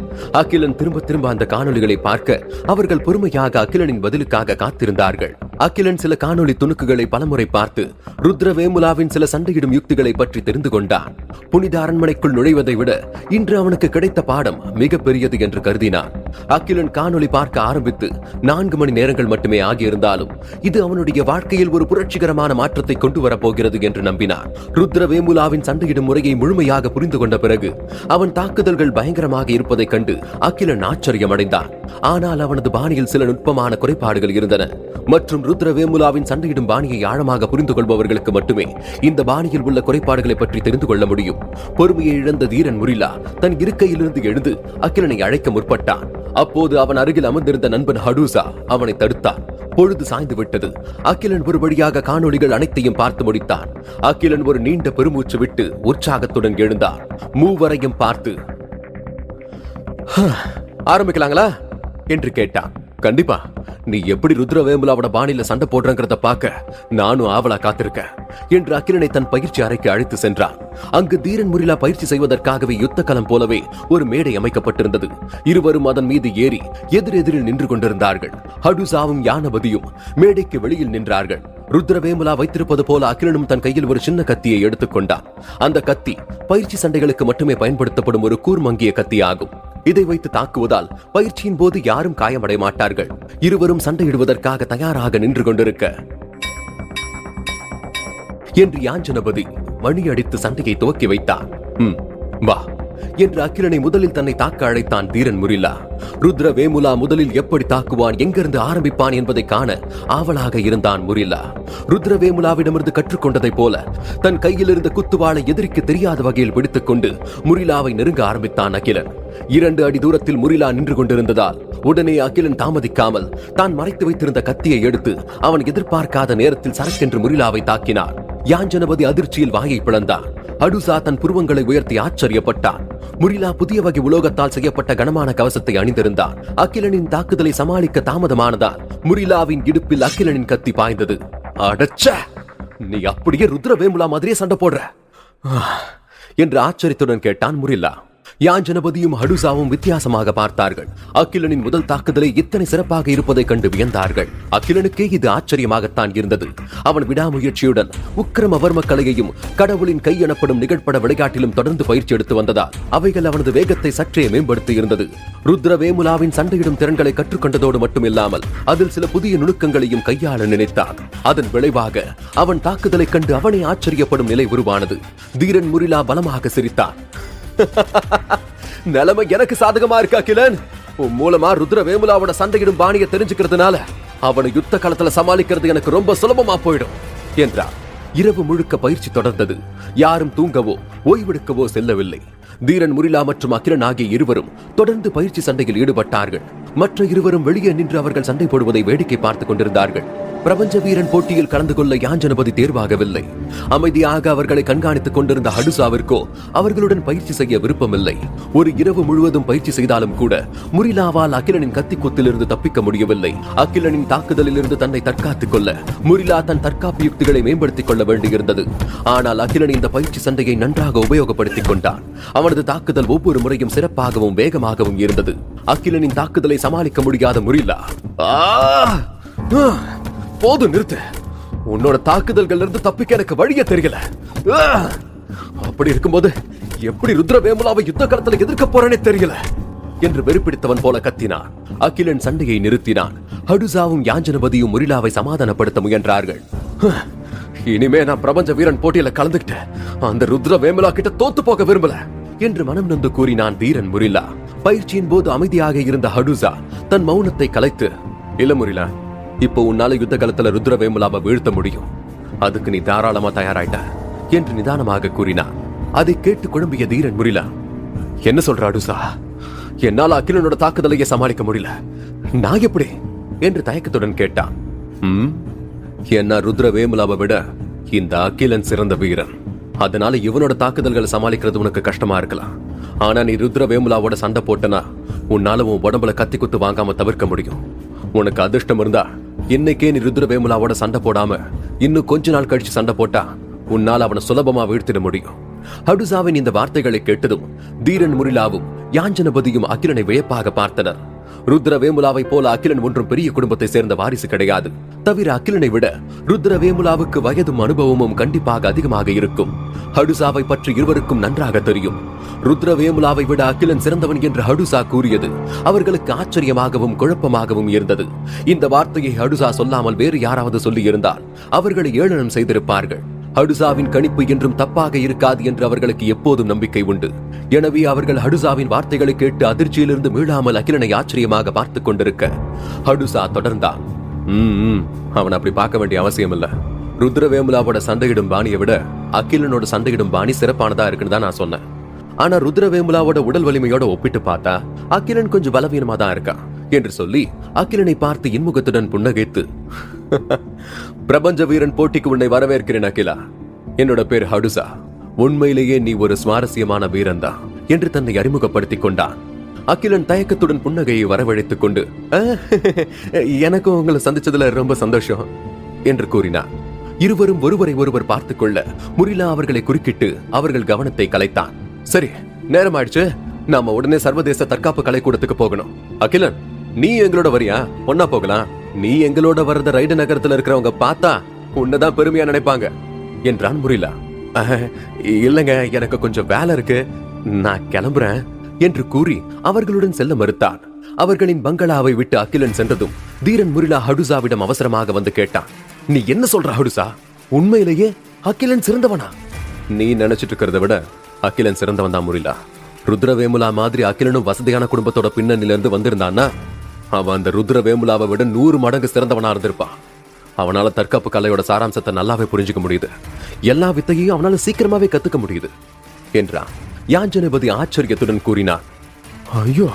அகிலன் திரும்ப திரும்ப அந்த காணொளிகளை பார்க்க அவர்கள் பொறுமையாக அகிலனின் பதிலுக்காக காத்திருந்தார்கள். அகிலன் சில காணொளி துணுக்குகளை பலமுறை பார்த்து ருத்ரவேமுலாவின் சில சண்டையிடும் யுக்திகளை பற்றி தெரிந்து கொண்டான். புனித அரண்மனைக்குள் நுழைவதை விட இன்று அவனுக்கு கிடைத்த பாடம் மிக பெரியது என்று கருதினான். அகிலன் காணொளி பார்க்க ஆரம்பித்து 4 மணி நேரங்கள் மட்டுமே ஆகியிருந்தாலும் இது அவனுடைய வாழ்க்கையில் ஒரு புரட்சிகரமான மாற்றத்தை கொண்டு வரப்போகிறது என்று நம்பினான். ருத்ரவேமுலாவின் சண்டையிடும் முறையை முழுமையாக புரிந்து கொண்ட பிறகு அவன் தாக்குதல்கள் பயங்கரமாக இருப்பதைக் கண்டு அகிலன் ஆச்சரியம் அடைந்தான். ஆனால் அவனது பாணியில் சில நுட்பமான குறைபாடுகள் இருந்தன. மற்றும் ருத்ரவேமுலாவின் சண்டையிடும் பாணியை ஆழமாக புரிந்து கொள்பவர்களுக்கு மட்டுமே இந்த பாணியில் உள்ள குறைபாடுகளை பற்றி தெரிந்து கொள்ள முடியும். பொறுமையை இழந்த தீரன் முரிலா தன் இருக்கையிலிருந்து எழுந்து அகிலனை அழைக்க முற்பட்டான். அப்போது அவன் அருகில் அமர்ந்திருந்த நண்பன் ஹடூசா அவனை தடுத்தான். பொழுது சாய்ந்து விட்டது. அகிலன் ஒரு வழியாக காணொளிகள் அனைத்தையும் பார்த்து முடித்தான். அகிலன் ஒரு நீண்ட பெருமூச்சு விட்டு உற்சாகத்துடன் எழுந்தான். மூவரையும் பார்த்து ஆரம்பிக்கலாங்களா என்று கேட்டான். கண்டிப்பா, நீ எப்படி ருத்ரவேமுலாவோட பாணியில சண்டை போடுறங்கிறத பார்க்க நானும் ஆவலா காத்திருக்கேன் என்று அகிலனை தன் பயிற்சி அறைக்கு அழைத்து சென்றான். அங்கு தீரன் முரிலா பயிற்சி செய்வதற்காகவே யுத்த களம் போலவே ஒரு மேடை அமைக்கப்பட்டிருந்தது. இருவரும் அதன் மீது ஏறி எதிரெதிரில் நின்று கொண்டிருந்தார்கள். ஹடுசாவும் யானபதியும் மேடைக்கு வெளியில் நின்றார்கள். ருத்ரவேமுலா வைத்திருப்பது போல அகிலனும் தன் கையில் ஒரு சின்ன கத்தியை எடுத்துக் கொண்டான். அந்த கத்தி பயிற்சி சண்டைகளுக்கு மட்டுமே பயன்படுத்தப்படும் ஒரு கூர்மங்கிய கத்தி ஆகும். இதை வைத்து தாக்குவதால் பயிற்சியின் போது யாரும் காயமடைய மாட்டார்கள். இருவரும் சண்டையிடுவதற்காக தயாராக நின்று கொண்டிருக்க என்று யாஞ்சனபதி மணி அடித்து சண்டையை துவக்கி வைத்தான். வா என்று அகிலனை முதலில் தன்னை தாக்க அழைத்தான் தீரன் முரிலா. ருத்ரவேமுலா முதலில் எப்படி தாக்குவான், எங்கிருந்து ஆரம்பிப்பான் என்பதை காண ஆவலாக இருந்தான் முரிலா. ருத்ரவேமுலாவிடமிருந்து கற்றுக்கொண்டதை போல தன் கையில் இருந்த குத்துவாளை எதிரிக்கு தெரியாத வகையில் பிடித்துக் கொண்டு முரிலாவை நெருங்க ஆரம்பித்தான் அகிலன். 2 அடி தூரத்தில் முரிலா நின்று கொண்டிருந்ததால் உடனே அகிலன் தாமதிக்காமல் தான் மறைத்து வைத்திருந்த கத்தியை எடுத்து அவன் எதிர்பார்க்காத நேரத்தில் சரக்கென்று முரிலாவை தாக்கினார். யாஞ்சனபதி அதிர்ச்சியில் வாயை பிளந்தான். ஹடுசா தன் புருவங்களை உயர்த்தி ஆச்சரியப்பட்டான். முரிலா புதிய வகை உலோகத்தால் செய்யப்பட்ட கனமான கவசத்தை அணிந்திருந்தான். அகிலனின் தாக்குதலை சமாளிக்க தாமதமானதால் முரிலாவின் இடுப்பில் அகிலனின் கத்தி பாய்ந்தது. அடச்ச, நீ அப்படியே ருத்ரவேமுலா மாதிரியே சண்டை போடுற என்று ஆச்சரியத்துடன் கேட்டான் முரிலா. யாஞ்சனபதியும் ஹடுசாவும் வித்தியாசமாக பார்த்தார்கள். அகிலனின் முதல் தாக்குதலை இத்தனை சிறப்பாக இருப்பதை கண்டு வியந்தார்கள். அகிலனுக்கே இது ஆச்சரியமாகத்தான் இருந்தது. அவன் விடாமுயற்சியுடன் உக்கிரமவர்ம கலையையும் கடவுளின் கை எனப்படும் நிகழ்பட விளையாட்டிலும் தொடர்ந்து பயிற்சி எடுத்து வந்ததால் அவைகள் அவனது வேகத்தை சற்றே மேம்படுத்தி இருந்தது. ருத்ரவேமுலாவின் சண்டையிடும் திறன்களை கற்றுக்கொண்டதோடு மட்டுமில்லாமல் அதில் சில புதிய நுணுக்கங்களையும் கையாள நினைத்தான். அதன் விளைவாக அவன் தாக்குதலை கண்டு அவனை ஆச்சரியப்படும் நிலை உருவானது. தீரன் முரிலா பலமாக சிரித்தான். நிலைமை எனக்கு சாதகமா இருக்கா அகிலன்? உன் மூலமா ருத்ரவேமுலாவோட சண்டையிடும் பாணியை தெரிஞ்சுக்கிறதுனால அவனை யுத்த காலத்துல சமாளிக்கிறது எனக்கு ரொம்ப சுலபமா போயிடும் என்றார். இரவு முழுக்க பயிற்சி தொடர்ந்தது. யாரும் தூங்கவோ ஓய்வெடுக்கவோ செல்லவில்லை. தீரன் முரிலா மற்றும் அகிலன் ஆகிய இருவரும் தொடர்ந்து பயிற்சி சண்டையில் ஈடுபட்டார்கள். மற்ற இருவரும் வெளியே நின்று அவர்கள் சண்டை போடுவதை வேடிக்கை பார்த்துக் கொண்டிருந்தார்கள். பிரபஞ்ச வீரன் போட்டியில் கலந்து கொள்ள யாஞ்சனபதி தேர்வாகவில்லை. அமைதியாக அவர்களை கண்காணித்துக் கொண்டிருந்த ஹடுசாவிற்கோ அவர்களுடன் பயிற்சி செய்ய விருப்பமில்லை. ஒரு இரவு முழுவதும் பயிற்சி செய்தாலும் கூட முரிலாவால் அகிலனின் கத்திக்குத்திலிருந்து தப்பிக்க முடியவில்லை. அகிலனின் தாக்குதலில் இருந்து தன்னை தற்காத்துக் கொள்ள முரிலா தன் தற்காப்பு யுக்திகளை மேம்படுத்திக் கொள்ள வேண்டியிருந்தது. ஆனால் அகிலன் இந்த பயிற்சி சண்டையை நன்றாக உபயோகப்படுத்திக் கொண்டான். அவனது தாக்குதல் ஒவ்வொரு முறையும் சிறப்பாகவும் வேகமாகவும் இருந்தது. அகிலனின் தாக்குதலை சமாளிக்க முடியாத முரிலா, போது நிறுத்து, உன்னோட தாக்குதல்கள் இருந்து தப்பிக்க எனக்கு வழிய தெரியல. அப்படி இருக்கும்போது எப்படி ருத்ரவேமுலாவை யுத்த களத்தில் எதிர்க்க போறேனே தெரியல என்று வெறுப்பிடித்தவன் போல கத்தினான். அகிலன் சண்டையை நிறுத்தினான். ஹடுசாவும் யாஞ்சனபதியும் முரிலாவை சமாதானப்படுத்த முயன்றார்கள். இனிமே நான் பிரபஞ்ச வீரன் போட்டியில கலந்துகிட்ட அந்த ருத்ரவேமுலா கிட்ட தோத்து போக விரும்பல என்று மனம் நொந்து கூறினான் வீரன் முரிலா. பயிற்சியின் போது அமைதியாக இருந்த ஹடுசா தன் மௌனத்தை கலைத்து, இல்ல முரிலா, இப்போ உன்னால யுத்த காலத்துல ருத்ரவேமுலாவை வீழ்த்த முடியும், அதுக்கு நீ தாராளமா தயாராயிட்ட என்று நிதானமாக கூறினான். அதை கேட்டு குழம்பிய தீரன் முரிலா, என்ன சொல்ற ஹடுசா, என்னால அகிலனோட தாக்குதலையே சமாளிக்க முடியல, நான் எப்படி என்று தயக்கத்துடன் கேட்டான். என்ன ருத்ரவேமுலாவை விட இந்த அகிலன் சிறந்த வீரன், அதனால இவனோட தாக்குதல்களை சமாளிக்கிறது உனக்கு கஷ்டமா இருக்கலாம். ஆனா நீ ருத்ரவேமுலாவோட சண்டை போட்டனா உன்னால உன் உடம்புல கத்தி குத்து வாங்காம தவிர்க்க முடியும். உனக்கு அதிர்ஷ்டம் இருந்தா இன்னைக்கே நீ ருத்ரவேமுலாவோட சண்டை போடாம இன்னும் கொஞ்ச நாள் கழிச்சு சண்டை போட்டா உன்னால் அவனை சுலபமா வீழ்த்திட முடியும். ஹடுசாவின் இந்த வார்த்தைகளை கேட்டதும் தீரன் முரிலாவும் யாஞ்சனபதியும் அகிலனை வியப்பாக பார்த்தனர். ருத்ரவேமுலாவை போல அகிலன் ஒன்றும் பெரிய குடும்பத்தை சேர்ந்த வாரிசு கிடையாது. தவிர அகிலனை விட ருத்ரவேமுலாவுக்கு வயதும் அனுபவமும் கண்டிப்பாக அதிகமாக இருக்கும். ஹடுசாவை பற்றி இருவருக்கும் நன்றாக தெரியும். ருத்ரவேமுலாவை விட அகிலன் சிறந்தவன் என்று ஹடுசா கூறியது அவர்களுக்கு ஆச்சரியமாகவும் குழப்பமாகவும் இருந்தது. இந்த வார்த்தையை ஹடுசா சொல்லாமல் வேறு யாராவது சொல்லி இருந்தால் அவர்களை ஏளனம் செய்திருப்பார்கள். ஹடுசாவின் கணிப்பு என்றும் தப்பாக இருக்காது என்று அவர்களுக்கு எப்போதும் நம்பிக்கை உண்டு. எனவே அவர்கள் ஹடுசாவின் வார்த்தைகளை கேட்டு அதிர்ச்சியிலிருந்து மீளாமல் அகிலனை ஆச்சரியமாக பார்த்துக் கொண்டிருக்க ஹடுசா தொடர்ந்தான். அவன் அப்படி பார்க்க வேண்டிய அவசியம் இல்ல. ருத்ரவேமுலாவோட சண்டையிடும் பாணியை விட அகிலனோட சண்டையிடும் பாணி சிறப்பானதா இருக்குன்னு தான் நான் சொன்னேன். ஆனா ருத்ரவேமுலாவோட உடல் வலிமையோட ஒப்பிட்டு பார்த்தா அகிலன் கொஞ்சம் பலவீனமா தான் இருக்கான் என்று சொல்லி அகிலனை பார்த்து இன்முகத்துடன் புன்னகைத்து, பிரபஞ்ச வீரன் போட்டிக்கு உன்னை வரவேற்கிறேன் அகிலா. என்னோட பேர் ஹடுசா. உண்மையிலேயே நீ ஒரு சுவாரஸ்யமான வீரன் தான் என்று தன்னை அறிமுகப்படுத்திக் கொண்டான். அகிலன் தயக்கத்துடன் புன்னகையை வரவழைத்துக் கொண்டு, எனக்கும் உங்களை சந்திச்சதுல ரொம்ப சந்தோஷம் என்று கூறினார். இருவரும் ஒருவரை ஒருவர் பார்த்துக் கொள்ள முரிலா அவர்களை குறுக்கிட்டு அவர்கள் கவனத்தை கலைத்தான். சரி, நேரம் ஆயிடுச்சு, நாம உடனே சர்வதேச தற்காப்பு கலைக்கூடத்துக்கு போகணும். அகிலன், நீ எங்களோட வரியா? ஒன்னா போகலாம். நீ எங்களோட வரத ரைடு நகரத்துல இருக்கிறவங்க பார்த்தா உன்னதான் பெருமையா நினைப்பாங்க என்றான் முரிலா. இல்லங்க, எனக்கு கொஞ்சம் வேலை இருக்கு, நான் கிளம்புறேன் என்று கூறி அவர்களுடன் செல்ல மறுத்தான். அவர்களின் பங்களாவை விட்டு அகிலன் சென்றதும் தீரன் முரிலா ஹடுசாவிடம் அவசரமாக வந்து கேட்டான். நீ என்ன சொல்ற ஹடுசா? உண்மையிலேயே அகிலன் சிறந்தவனா? நீ நினைச்சிட்டு இருக்கிறத விட அகிலன் சிறந்தவன் தான் முரிலா. ருத்ரவேமுலா மாதிரி அகிலனும் வசதியான குடும்பத்தோட பின்னணியிலிருந்து வந்திருந்தான்னா அவன் அந்த ருத்ரவேமுலாவை விட 100 மடங்கு சிறந்தவனா இருந்திருப்பான். அவனால தற்காப்பு கலையோட சாராம்சத்தை நல்லாவே புரிஞ்சுக்க முடியுது. எல்லா வித்தையையும் அவனால சீக்கிரமாவே கத்துக்க முடியுது என்றான். யாஞ்சனபதி ஆச்சரியத்துடன் கூறினார். ஐயோ,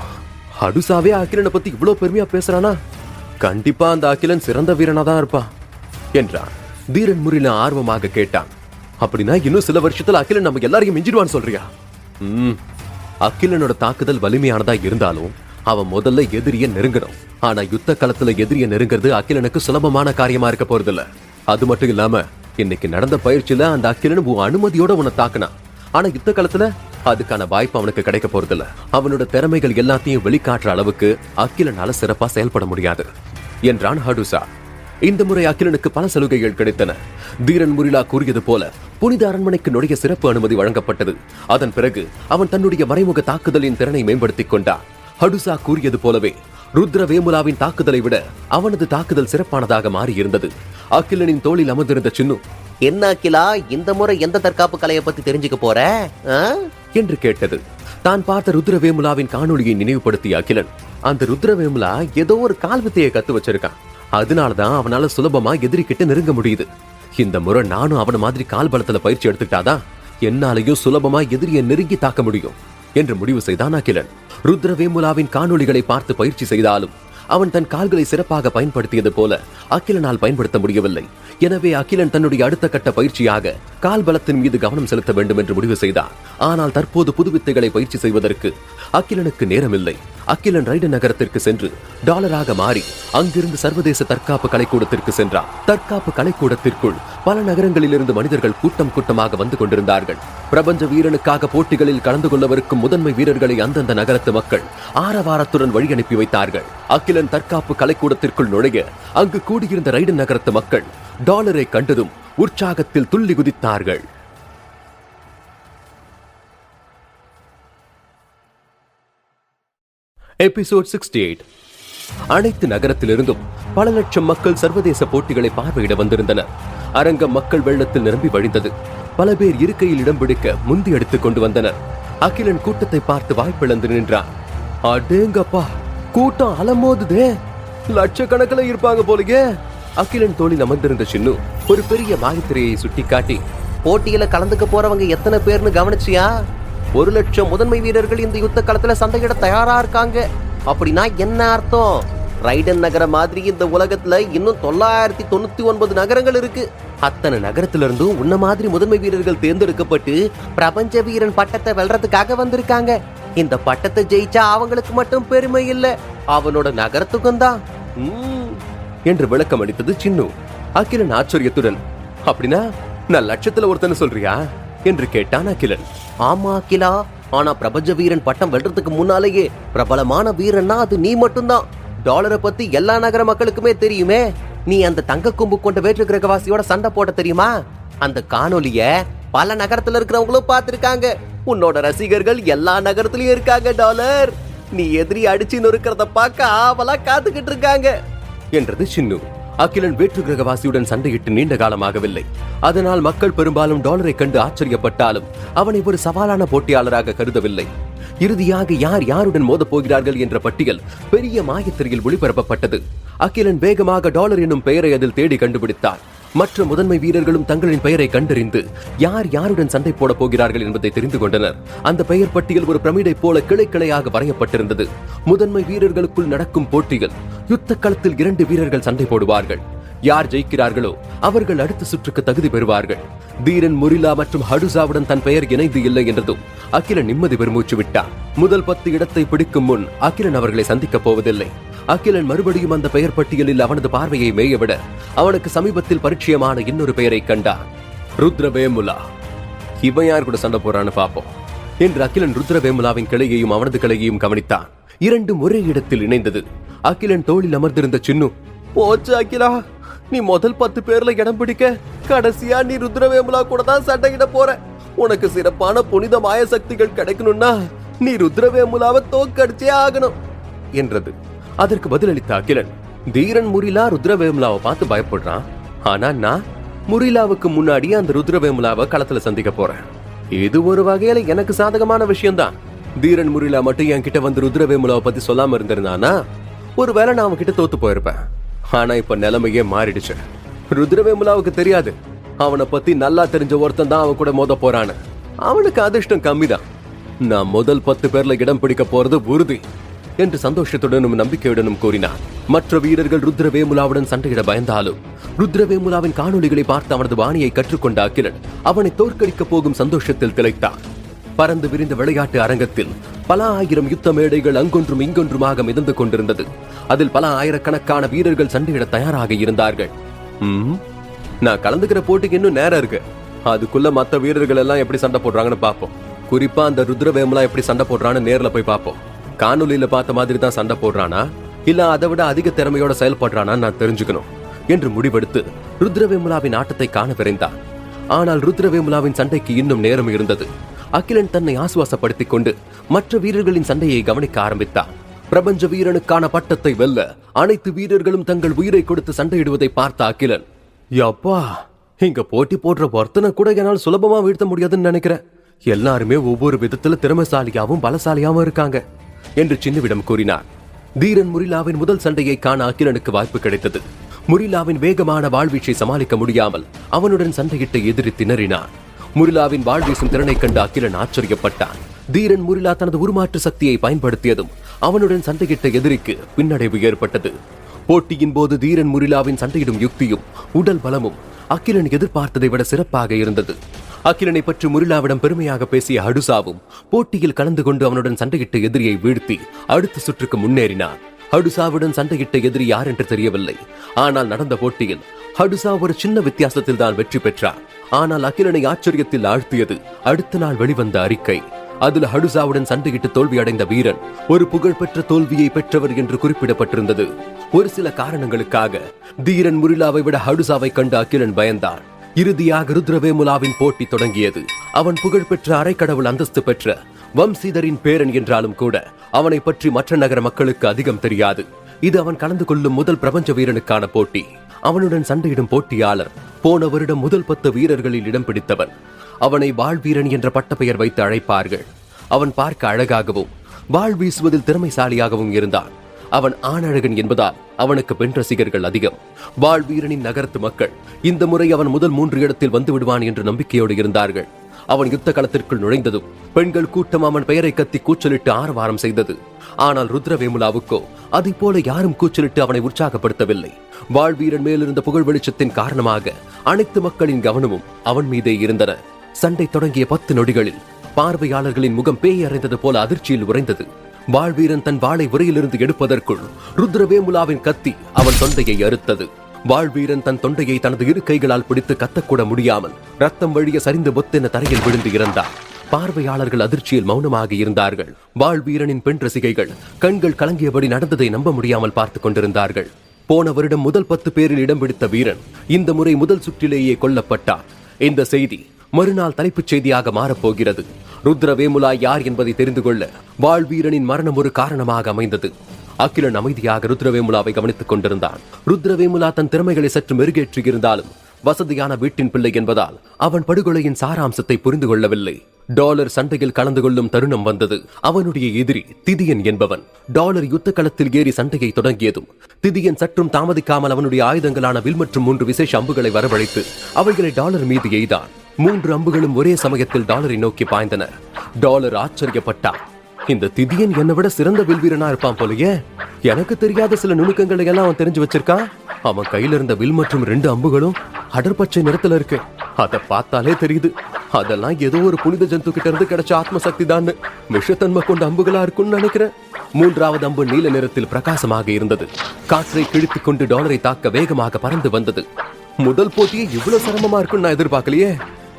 ஹடுசாவே அகிலனை பத்தி இவ்வளவு பெருமையா பேசுறானா? கண்டிப்பா அந்த அகிலன் சிறந்த வீரனா தான் இருப்பான் என்றான். தீரன் முரிலா ஆர்வமாக கேட்டான். அப்படின்னா இன்னும் சில வருஷத்துல அகிலன் நம்ம எல்லாரையும் மிஞ்சிடுவான்னு சொல்றியா? அகிலனோட தாக்குதல் வலிமையானதா இருந்தாலும் அவன் முதல்ல எதிரிய நெருங்கணும். ஆனா யுத்த களத்துல எதிரிய நெருங்கிறது அகிலனுக்கு சுலபமான காரியமா இருக்க போறது இல்ல. அது மட்டும் இல்லாம இன்னைக்கு நடந்த பயிற்சியில அந்த அகிலன் உன் அனுமதியோட உன்னை தாக்குனான். ஆனா யுத்த களத்துல அதுக்கான வாய்ப்பு அவனுக்கு கிடைக்க போறது இல்ல. அவனோட திறமைகள் எல்லாத்தையும் வெளிக்காட்டுற அளவுக்கு அகிலனால சிறப்பா செயல்பட முடியாது என்றான் ஹடுசா. இந்த முறை அகிலனுக்கு பல சலுகைகள் கிடைத்தன. தீரன் முரிலா கூறியது போல புனித அரண்மனைக்கு நுழைய சிறப்பு அனுமதி வழங்கப்பட்டது. அதன் பிறகு அவன் தன்னுடைய மறைமுக தாக்குதலின் திறனை மேம்படுத்திக் கொண்டான். ஹடுசா கூறியது போலவே ருத்ரவேமுலாவின் தாக்குதலை விட அவனது தாக்குதல் சிறப்பானதாக மாறியிருந்தது. அகிலனின் தோளில் அமர்ந்திருந்த சின்னு, என்ன அகிலா, இந்த முறை எந்த தற்காப்பு கலையை பத்தி தெரிஞ்சுக்க போற என்று கேட்டது. தான் பார்த்த ருத்ரவேமுலாவின் காணொளியை நினைவுபடுத்திய அகிலன், அந்த ருத்ரவேமுலா ஏதோ ஒரு கால் வித்தையை கத்து வச்சிருக்கான், அதனாலதான் அவனால சுலபமா எதிரிக்கிட்ட நெருங்க முடியுது. இந்த முறை நானும் அவன மாதிரி கால் பலத்துல பயிற்சி எடுத்துக்கிட்டாதான் என்னாலையும் சுலபமா எதிரியை நெருங்கி தாக்க முடியும் என்று முடிவு செய்தான் அகிலன். ருத்ரவேமுலாவின் காணொளிகளை பார்த்து பயிற்சி செய்தாலும் அவன் தன் கால்களை சிறப்பாக பயன்படுத்தியது போல அகிலனால் பயன்படுத்த முடியவில்லை. எனவே அகிலன் தன்னுடைய அடுத்த கட்ட பயிற்சியாக கால் பலத்தின் மீது கவனம் செலுத்த வேண்டும் என்று முடிவு செய்தார். ஆனால் தற்போது புதுவித்தைகளை பயிற்சி செய்வதற்கு அகிலனுக்கு நேரமில்லை. அகிலன் ரைடன் நகரத்திற்கு சென்று டாலராக மாறி அங்கிருந்து சர்வதேச தற்காப்பு கலைக்கூடத்திற்கு சென்றார். தற்காப்பு கலைக்கூடத்திற்குள் பல நகரங்களிலிருந்து மனிதர்கள் கூட்டம் கூட்டமாக வந்து கொண்டிருந்தார்கள். பிரபஞ்ச வீரனுக்காக போட்டிகளில் கலந்து கொள்ளவிருக்கும் முதன்மை வீரர்களை அந்தந்த நகரத்து மக்கள் ஆரவாரத்துடன் வழி அனுப்பி வைத்தார்கள். அகிலன் தற்காப்பு கலைக்கூடத்திற்குள் நுழைய அங்கு கூடியிருந்த ரைடன் நகரத்து மக்கள் டாலரை கண்டதும் உற்சாகத்தில் துள்ளி குதித்தார்கள். எபிசோட் 68. அனைத்து நகரத்திலிருந்தும் பல லட்சம் மக்கள் சர்வதேச போட்டிகளை பார்வையிட வந்திருந்தனர். அரங்கம் மக்கள் வெள்ளத்தில் நிரம்பி வழிந்தது. பல பேர் இருக்கையில் இடம் பிடிக்க முந்தி எடுத்துக் கொண்டு வந்தனர். அகிலன் கூட்டத்தை பார்த்து வாய்ப்பிழந்து நின்றான். அடேங்கப்பா, கூட்டம் அலமோதுதே, லட்சக்கணக்கில் இருப்பாங்க போலயே. அகிலன் தோளில் அமர்ந்திருந்த சின்னு ஒரு பெரிய மாயத்திரையை சுட்டி காட்டி, போட்டியில கலந்துக்க போறவங்க எத்தனை பேர்னு கவனிச்சியா? 1,00,000 முதன்மை வீரர்கள் இந்த யுத்த களத்துல சண்டையிட தயாரா இருக்காங்க. அப்படின்னா என்ன அர்த்தம்? ரைடன் நகரம் மாதிரி இந்த உலகத்துல இன்னும் 999 நகரங்கள் இருக்கு. அத்தனை நகரத்துல இருந்தும் உன்ன மாதிரி முதன்மை வீரர்கள் தேர்ந்தெடுக்கப்பட்டு பிரபஞ்ச வீரன் பட்டத்தை வெல்றதுக்காக வந்திருக்காங்க. இந்த பட்டத்தை ஜெயிச்சா அவங்களுக்கு மட்டும் பெருமை இல்ல, அவனோட நகரத்துக்கும் தான் என்று விளக்கம் அளித்தது சின்னு. அகிலன் ஆச்சரியத்துடன், அப்படின்னா நான் லட்சத்துல ஒருத்தன்னு சொல்றியா என்று கேட்டான் அகிலன். ஆமா அகிலா, ஆனா பிரபஞ்ச வீரன் பட்டம் வெல்றதுக்கு முன்னாலேயே பிரபலமான வீரன்னா அது நீ மட்டும்தான். டாலரை பத்தி எல்லா நகர மக்களுக்குமே தெரியுமே. நீ அந்த தங்க கொம்பு கொண்ட வேற்று கிரகவாசியோட சண்டை போட தெரியுமா? அந்த காணொலிய பல நகரத்துல இருக்கிறவங்களும் பார்த்திருக்காங்க. உன்னோட ரசிகர்கள் எல்லா நகரத்திலயும் இருக்காங்க டாலர். நீ எதிரி அடிச்சு நொறுக்கிறத பார்க்க ஆவலா காத்துக்கிட்டு இருக்காங்க என்றது சின்னு. அகிலன் வேற்று கிரகவாசியுடன் சண்டையிட்டு நீண்ட காலமாகவில்லை. அதனால் மக்கள் பெரும்பாலும் டாலரை கண்டு ஆச்சரியப்பட்டாலும் அவனை ஒரு சவாலான போட்டியாளராக கருதவில்லை. இறுதியாக யார் யாருடன் மோதப் போகிறார்கள் என்ற பட்டியல் பெரிய மாயத்திரையில் ஒளிபரப்பப்பட்டது. அகிலன் வேகமாக டாலர் என்னும் பெயரை அதில் தேடி கண்டுபிடித்தார். மற்ற முதன்மை வீரர்களும் தங்களின் பெயரை கண்டறிந்து யார் யாருடன் சண்டை போட போகிறார்கள் என்பதை தெரிந்து கொண்டனர். அந்த பெயர் பட்டியல் ஒரு பிரமிடை போல கிளை கிளையாக வரையப்பட்டிருந்தது. முதன்மை வீரர்களுக்குள் நடக்கும் போட்டிகள் யுத்த களத்தில் 2 வீரர்கள் சண்டை போடுவார்கள். யார் ஜெயிக்கிறார்களோ அவர்கள் அடுத்த சுற்றுக்கு தகுதி பெறுவார்கள். தீரன் முரிலா மற்றும் ஹடுசாவுடன் தன் பெயர் இணைந்து இல்லை என்றதும் அகிலன் நிம்மதி பெருமூச்சு விட்டார். முதல் 10 இடத்தை பிடிக்கும் முன் அகிலன் அவர்களை சந்திக்கப் போவதில்லை. அகிலன் மறுபடியும் அந்த பெயர் பட்டியலில் அவனது பார்வையை மேயவிட அவனுக்கு சமீபத்தில் பரிச்சயமான இன்னொரு பெயரை கண்டான். ருத்ரவேமுலா. இவன் யார் கூட சண்டை போறான்னு பாப்போம் என்று அகிலன் ருத்ரவேமுலாவின் கிளையையும் அவனது கிளையையும் கவனித்தான். 2 ஒரே இடத்தில் இணைந்தது. அகிலன் தோளில் அமர்ந்திருந்த சின்னு, போச்சு அகிலா, நீ முதல் 10 பேர்ல இடம் பிடிக்க கடைசியா நீ ருத்ரவேமுலா கூட தான் சண்டையிட போற. உனக்கு சிறப்பான புனித மாய சக்திகள் கிடைக்கணும்னா நீ ருத்ரவேமுலாவை தோக்கடிச்சே ஆகணும் என்றது. அதற்கு பதிலளித்த அகிலன், தீரன் முரிலா ருத்ரவேமுலாவை பார்த்து பயப்படுறான். ஆனா நான் முரிலாவுக்கு முன்னாடி அந்த ருத்ரவேமுலாவை களத்துல சந்திக்க போறேன். இது ஒரு வகையில எனக்கு சாதகமான விஷயம்தான். தீரன் முரிலா மட்டும் என்கிட்ட வந்து ருத்ரவேமுலாவை பத்தி சொல்லாம இருந்திருந்தானா ஒருவேளை நான் அவன்கிட்ட தோத்து போயிருப்பேன். ஆனா இப்ப நிலைமையே மாறிடுச்சு. ருத்ரவேமுலாவுக்கு தெரியாது அவனை பத்தி நல்லா தெரிஞ்ச ஒருத்தன் தான் அவன் கூட மோத போறான்னு. அவனுக்கு அதிர்ஷ்டம் கம்மிதான். நான் முதல் 10 பேர்ல இடம் பிடிக்க போறது உறுதி என்று சந்தோஷத்துடனும் நம்பிக்கையுடனும் கூறினார். மற்ற வீரர்கள் ருத்ரவேமுலாவுடன் சண்டையிட பயந்தாலும் ருத்ரவேமுலாவின் காணொலிகளை பார்த்து அவனது வாணியை கற்றுக்கொண்ட அகிலன் அவனை தோற்கடிக்க போகும் சந்தோஷத்தில் திளைத்தான். பறந்து விரிந்த விளையாட்டு அரங்கத்தில் பல ஆயிரம் யுத்த மேடைகள் அங்கொன்றும் இங்கொன்றுமாக மிதந்து கொண்டிருந்தது. அதில் பல ஆயிரக்கணக்கான வீரர்கள் சண்டையிட தயாராக இருந்தார்கள். நான் கலந்துக்கிற போட்டிக்கு இன்னும் நேரம் இருக்கு. அதுக்குள்ள மற்ற வீரர்கள் எல்லாம் எப்படி சண்டை போடுறாங்கன்னு பாப்போம். குறிப்பா அந்த ருத்ரவேமுலா எப்படி சண்டை போடுறான்னு நேர்ல போய் பாப்போம். காணொலியில பார்த்த மாதிரி தான் சண்டை போடுறானா இல்ல அதை விட அதிக திறமையோட செயல்படுறானா நான் தெரிஞ்சுக்கணும் என்று முடிவெடுத்து ருத்ரவேமுலாவின் ஆட்டத்தை காண விரைந்தான். ஆனால் ருத்ரவேமுலாவின் சண்டைக்கு இன்னும் நேரம் இருந்தது. அகிலன் தன்னை ஆசுவாசப்படுத்திக் கொண்டு மற்ற வீரர்களின் சண்டையை கவனிக்க ஆரம்பித்தான். பிரபஞ்ச வீரனுக்கான பட்டத்தை வெல்ல அனைத்து வீரர்களும் தங்கள் உயிரை கொடுத்து சண்டையிடுவதை பார்த்த அகிலன், யப்பா, இங்க போட்டி போடுற ஒருத்தனை கூட என்னால் சுலபமா வீழ்த்த முடியாதுன்னு நினைக்கிறேன். எல்லாருமே ஒவ்வொரு விதத்துல திறமைசாலியாவும் பலசாலியாவும் இருக்காங்க என்று சின்னுவிடம் கூறினார். தீரன் முரிலாவின் முதல் சண்டையை காண அகிலனுக்கு வாய்ப்பு கிடைத்தது. முரிலாவின் வேகமான வாழ்வீச்சை சமாளிக்க முடியாமல் அவனுடன் சண்டையிட்ட எதிரி திணறினார். முரிலாவின் வாழ்வீசும் திறனை கண்டு அகிலன் ஆச்சரியப்பட்டான். தீரன் முரிலா தனது உருமாற்று சக்தியை பயன்படுத்தியதும் அவனுடன் சண்டையிட்ட எதிரிக்கு பின்னடைவு ஏற்பட்டது. போட்டியின் போது தீரன் முரிலாவின் சண்டையிடும் யுக்தியும் உடல் பலமும் அகிலன் எதிர்பார்த்ததை விட சிறப்பாக இருந்தது. அகிலனை பற்றி முரிலாவிடம் பெருமையாக பேசிய ஹடுசாவும் போட்டியில் கலந்து கொண்டு அவனுடன் சண்டையிட்ட எதிரியை வீழ்த்தி அடுத்த சுற்றுக்கு முன்னேறினார். ஹடுசாவுடன் சண்டையிட்ட எதிரி யார் என்று தெரியவில்லை. ஆனால் நடந்த போட்டியில் ஹடுசா ஒரு சின்ன வித்தியாசத்தில் தான் வெற்றி பெற்றார். ஆனால் அகிலனை ஆச்சரியத்தில் ஆழ்த்தியது அடுத்த நாள் வெளிவந்த அறிக்கை. அதில் ஹடுசாவுடன் சண்டையிட்டு தோல்வி அடைந்த வீரன் ஒரு புகழ்பெற்ற தோல்வியை பெற்றவர் என்று குறிப்பிடப்பட்டிருந்தது. ஒரு சில காரணங்களுக்காக தீரன் முரிலாவை விட ஹடுசாவை கண்டு அகிலன் பயந்தான். இறுதியாக ருத்ரவேமுலாவின் போட்டி தொடங்கியது. அவன் புகழ்பெற்ற அரைக்கடவுள் அந்தஸ்து பெற்ற வம்சீதரின் பேரன் என்றாலும் கூட அவனை பற்றி மற்ற நகர மக்களுக்கு அதிகம் தெரியாது. இது அவன் கலந்து கொள்ளும் முதல் பிரபஞ்ச வீரனுக்கான போட்டி. அவனுடன் சண்டையிடும் போட்டியாளர் போன வருடம் முதல் 10 வீரர்களில் இடம் பிடித்தவன். அவனை வாழ்வீரன் என்ற பட்டப்பெயர் வைத்து அழைப்பார்கள். அவன் பார்க்க அழகாகவும் வாழ் வீசுவதில் திறமைசாலியாகவும் இருந்தான். அவன் ஆணழகன் என்பதால் அவனுக்கு பெண் ரசிகர்கள் அதிகம். வாழ்வீரனின் நகரத்து மக்கள் இந்த முறை அவன் முதல் 3 இடத்தில் வந்து விடுவான் என்று நம்பிக்கையோடு இருந்தார்கள். அவன் யுத்த களத்திற்குள் நுழைந்ததும் பெண்கள் கூட்டம் அவன் பெயரை கத்தி கூச்சலிட்டு ஆரவாரம் செய்தது. ஆனால் ருத்ரவேமுலாவுக்கோ அதை போல யாரும் கூச்சலிட்டு அவனை உற்சாகப்படுத்தவில்லை. வாழ்வீரன் மேலிருந்த புகழ் வெளிச்சத்தின் காரணமாக அனைத்து மக்களின் கவனமும் அவன் மீதே இருந்தன. சண்டை தொடங்கிய 10 நொடிகளில் பார்வையாளர்களின் முகம் பேய் அறைந்தது போல அதிர்ச்சியில் உறைந்தது. வாழ்வீரன் தன் வாளை உரையிலிருந்து எடுப்பதற்குள் ருத்ரவேமுலாவின் கத்தி அவன் தொண்டையை அறுத்தது. வாழ்வீரன் தன் தொண்டையை தனது இரு கைகளால் பிடித்து கத்தக்கூட முடியாமல் ரத்தம் வழிய சரிந்து பொத்தென தரையில் விழுந்து இறந்தார். பார்வையாளர்கள் அதிர்ச்சியில் மௌனமாக இருந்தார்கள். வாழ்வீரனின் பெண் ரசிகைகள் கண்கள் கலங்கியபடி நடந்ததை நம்ப முடியாமல் பார்த்துக் கொண்டிருந்தார்கள். போன வருடம் முதல் 10 பேரில் இடம் பிடித்த வீரன் இந்த முறை முதல் சுற்றிலேயே கொல்லப்பட்டார். இந்த செய்தி மறுநாள் தலைப்புச் செய்தியாக மாறப்போகிறது. ருத்ரவேமுலா யார் என்பதை தெரிந்து கொள்ள வாழ்வீரனின் மரணம் ஒரு காரணமாக அமைந்தது. அகிலன் அமைதியாக ருத்ரவேமுலாவை கவனித்துக் கொண்டிருந்தான். ருத்ரவேமுலா தன் திறமைகளை சற்று மெருகேற்றி இருந்தாலும் வசதியான வீட்டின் பிள்ளை என்பதால் அவன் படுகொலையின் சாராம்சத்தை புரிந்து கொள்ளவில்லை. டாலர் சண்டையில் கலந்து கொள்ளும் தருணம் வந்தது. அவனுடைய எதிரி திதியன் என்பவன். டாலர் யுத்த களத்தில் ஏறி சண்டையை தொடங்கியதும் திதியன் சற்றும் தாமதிக்காமல் அவனுடைய ஆயுதங்களான வில் மற்றும் 3 விசேஷ அம்புகளை வரவழைத்து அவைகளை டாலர் மீது எய்தான். 3 அம்புகளும் ஒரே சமயத்தில் டாலரை நோக்கி பாய்ந்தன. டாலர் ஆச்சரியப்பட்டான். இந்த திதியன் என்னை விட சிறந்த வில்வீரனா இருப்பான் போலயே. எனக்கு தெரியாத சில நுணுக்கங்களை எல்லாம் அவன் தெரிஞ்சு வச்சிருக்கான். அவன் கையில இருந்த வில் மற்றும் 2 அம்புகளும் அடர்பச்சை நிறத்துல இருக்கு. அதை பார்த்தாலே தெரியுது அதெல்லாம் ஏதோ ஒரு புனித ஜந்து கிட்ட இருந்து கிடைச்ச ஆத்ம சக்தி தான். விஷத்தன்மை கொண்ட அம்புகளா இருக்கும்னு நினைக்கிறேன். 3வது அம்பு நீல நிறத்தில் பிரகாசமாக இருந்தது. காற்றை கிழித்துக் கொண்டு டாலரை தாக்க வேகமாக பறந்து வந்தது. முதல் போட்டியே இவ்வளவு சிரமமா இருக்குன்னு நான் எதிர்பார்க்கலையே.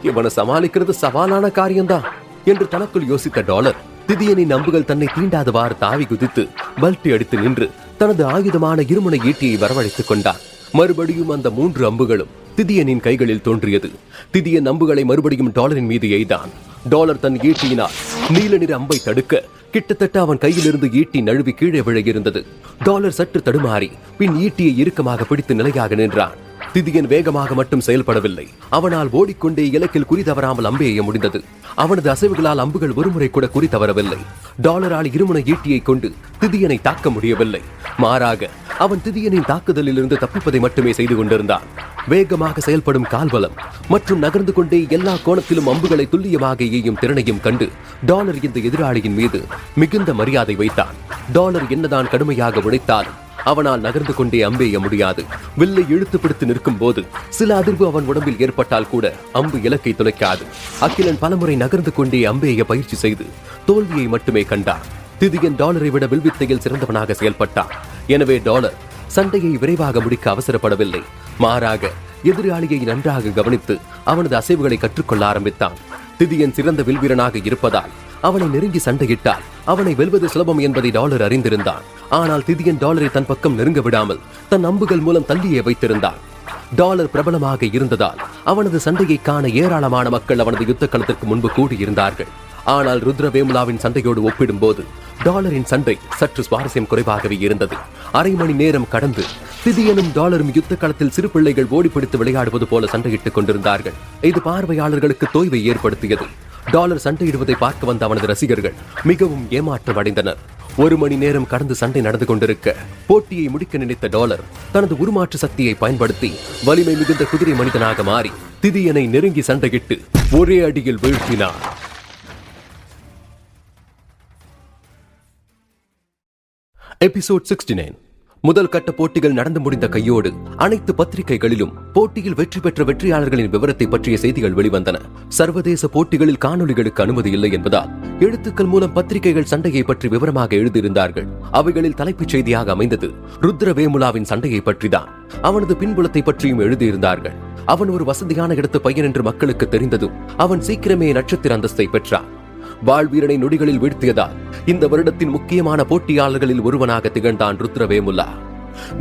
இவனை சமாளிக்கிறது சவாலான காரியம்தான் என்று தனக்குள் யோசித்த டாலர் திதியனின் அம்புகள் தன்னை தீண்டாதவாறு தாவி குதித்து பல்ட்டி அடித்து நின்று தனது ஆயுதமான இருமுனை ஈட்டியை வரவழைத்துக் கொண்டார். மறுபடியும் அந்த 3 அம்புகளும் திதியனின் கைகளில் தோன்றியது. திதியன் அம்புகளை மறுபடியும் டாலரின் மீது எய்தான். டாலர் தன் ஈட்டியினால் நீல நிற அம்பை தடுக்க கிட்டத்தட்ட அவன் கையிலிருந்து ஈட்டி நழுவி கீழே விழ இருந்தது. டாலர் சற்று தடுமாறி பின் ஈட்டியை இறுக்கமாக பிடித்து நிலையாக நின்றான். திதியன் வேகமாக மட்டும் செயல்படவில்லை. அவனால் ஓடிக்கொண்டே இலக்கில் குறி தவறாமல் அம்பு எய்ய முடிந்தது. அவனது அசைவுகளால் அம்புகள் ஒருமுறை கூட குறி தவறவில்லை. டாலரால் இருமுனை ஈட்டியை கொண்டு திதியனை தாக்க முடியவில்லை. மாறாக அவன் திதியனின் தாக்குதலில் இருந்து தப்பிப்பதை மட்டுமே செய்து கொண்டிருந்தான். வேகமாக செயல்படும் கால்பலம் மற்றும் நகர்ந்து கொண்டே எல்லா கோணத்திலும் அம்புகளை துல்லியமாக எய்யும் திறனையும் கண்டு டாலர் இந்த எதிராளியின் மீது மிகுந்த மரியாதை வைத்தான். டாலர் என்னதான் கடுமையாக உழைத்தாலும் அவனால் நகர்ந்து கொண்டே அம்பெய்ய முடியாது. வில்லை இழுத்து பிடித்து நிற்கும் போது சில அதிர்வு அவன் உடம்பில் ஏற்பட்டால் கூட அம்பு இலக்கை துளைக்காது. அகிலன் பலமுறை நகர்ந்து கொண்டே அம்பெய்ய பயிற்சி செய்து தோல்வியை மட்டுமே கண்டார். திதியன் டாலரை விட வில்வித்தையில் சிறந்தவனாக செயல்பட்டார். எனவே டாலர் சண்டையை விரைவாக முடிக்க அவசரப்படவில்லை. மாறாக எதிராளியை நன்றாக கவனித்து அவனது அசைவுகளை கற்றுக்கொள்ள ஆரம்பித்தான். திதியன் சிறந்த வில்வீரனாக இருப்பதால் அவனை நெருங்கி சண்டையிட்டால் அவனை வெல்வது சுலபம் என்பதை டாலர் அறிந்திருந்தான். ஆனால் திதியன் டாலரை தன் பக்கம் நெருங்க விடாமல் தன் அம்புகள் மூலம் தள்ளியே வைத்திருந்தான். டாலர் பிரபலமாக இருந்ததால் அவனது சண்டையை காண ஏராளமான மக்கள் அவனது யுத்த களத்திற்கு முன்பு கூடியிருந்தார்கள். ஆனால் ருத்ரவேமுலாவின் சண்டையோடு ஒப்பிடும்போது டாலரின் சண்டை சற்று சுவாரஸ்யம் குறைவாகவே இருந்தது. அரை மணி நேரம் கடந்து திதியனும் டாலரும் யுத்த களத்தில் சிறு பிள்ளைகள் ஓடிப்பிடித்து விளையாடுவது போல சண்டையிட்டுக் கொண்டிருந்தார்கள். இது பார்வையாளர்களுக்கு தோய்வை ஏற்படுத்தியது. டாலர் சண்டையிடுவதை பார்க்க வந்த அவனது ரசிகர்கள் மிகவும் ஏமாற்றம் அடைந்தனர். 1 மணி நேரம் கடந்து சண்டை நடந்து கொண்டிருக்க போட்டியை முடிக்க நினைத்த டாலர் தனது உருமாற்று சக்தியை பயன்படுத்தி வலிமை மிகுந்த குதிரை மனிதனாக மாறி திதியனை நெருங்கி சண்டையிட்டு ஒரே அடியில் வீழ்த்தினார். எபிசோட் 69. முதல் கட்ட போட்டிகள் நடந்து முடிந்த கையோடு அனைத்து பத்திரிகைகளிலும் போட்டியில் வெற்றி பெற்ற வெற்றியாளர்களின் விவரத்தை பற்றிய செய்திகள் வெளிவந்தன. சர்வதேச போட்டிகளில் காணொளிகளுக்கு அனுமதி இல்லை என்பதால் எழுத்துக்கள் மூலம் பத்திரிகைகள் சண்டையை பற்றி விவரமாக எழுதியிருந்தார்கள். அவைகளில் தலைப்புச் செய்தியாக அமைந்தது ருத்ரவேமுலாவின் சண்டையை பற்றிதான். அவனது பின்புலத்தை பற்றியும் எழுதியிருந்தார்கள். அவன் ஒரு வசதியான இடத்து பையன் என்று மக்களுக்கு தெரிந்ததும் அவன் சீக்கிரமே நட்சத்திர அந்தஸ்தை பெற்றான். வாழ்வீரனை நொடிகளில் வீழ்த்தியதால் இந்த வருடத்தின் முக்கியமான போட்டியாளர்களில் ஒருவனாக திகழ்ந்தான் ருத்ரவேமுலா.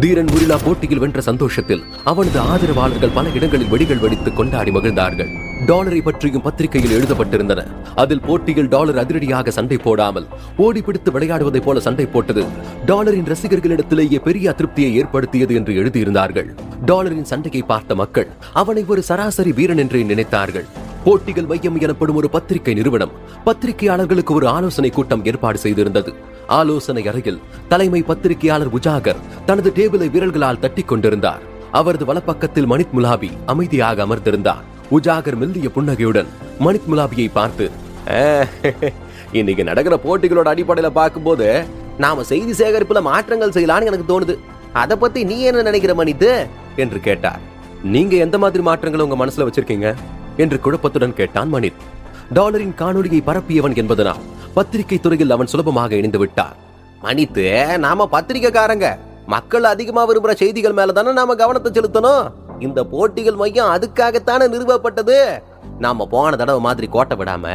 தீரன் முரிலா போட்டியில் வென்ற சந்தோஷத்தில் அவனது ஆதரவாளர்கள் பல இடங்களில் வெடிகள் வெடித்து கொண்டாடி மகிழ்ந்தார்கள். டாலரை பற்றியும் பத்திரிகையில் எழுதப்பட்டிருந்தன. அதில் போட்டியில் டாலர் அதிரடியாக சண்டை போடாமல் ஓடி பிடித்து விளையாடுவதை போல சண்டை போட்டது டாலரின் ரசிகர்களிடத்திலேயே பெரிய அதிருப்தியை ஏற்படுத்தியது என்று எழுதியிருந்தார்கள். டாலரின் சண்டையை பார்த்த மக்கள் அவனை ஒரு சராசரி வீரன் என்றே நினைத்தார்கள். போட்டிகள் மையம் எனப்படும் ஒரு பத்திரிகை நிறுவனம் பத்திரிகையாளர்களுக்கு ஒரு ஆலோசனை கூட்டம் ஏற்பாடு செய்திருந்தது. ஆலோசனை அறையில் தலைமை பத்திரிகையாளர் உஜாகர் தனது டேபிளை விரல்களால் தட்டி கொண்டிருந்தார். அவரது வலப்பக்கத்தில் மணித் முலாபி அமைதியாக அமர்ந்திருந்தார். உஜாகர் மெல்லிய புன்னகையுடன் மணித் முலாபியை பார்த்து, இன்னைக்கு நடக்கிற போட்டிகளோட அடிப்படையில பார்க்கும்போது நாம செய்தி சேகரிப்புல மாற்றங்கள் செய்யலான்னு எனக்கு தோணுது. அதை பத்தி நீ என்ன நினைக்கிற மணித்து என்று கேட்டார். நீங்க எந்த மாதிரி மாற்றங்களை உங்க மனசுல வச்சிருக்கீங்க என்று குழப்பத்துடன் கேட்டான் மணித். டாலரின் காணொலியை பரப்பியவன் என்பதனால் பத்திரிகை துறையில் அவன் சுலபமாக இணைந்து விட்டார். மணித்து, நாம பத்திரிகைக்காரங்க, மக்கள் அதிகமா விரும்புற செய்திகள் மேலதானே நாம கவனத்தை செலுத்தணும். இந்த போட்டிகள் மையம் அதுக்காகத்தானே நிறுவப்பட்டது. நாம போன தடவை மாதிரி கோட்டை விடாம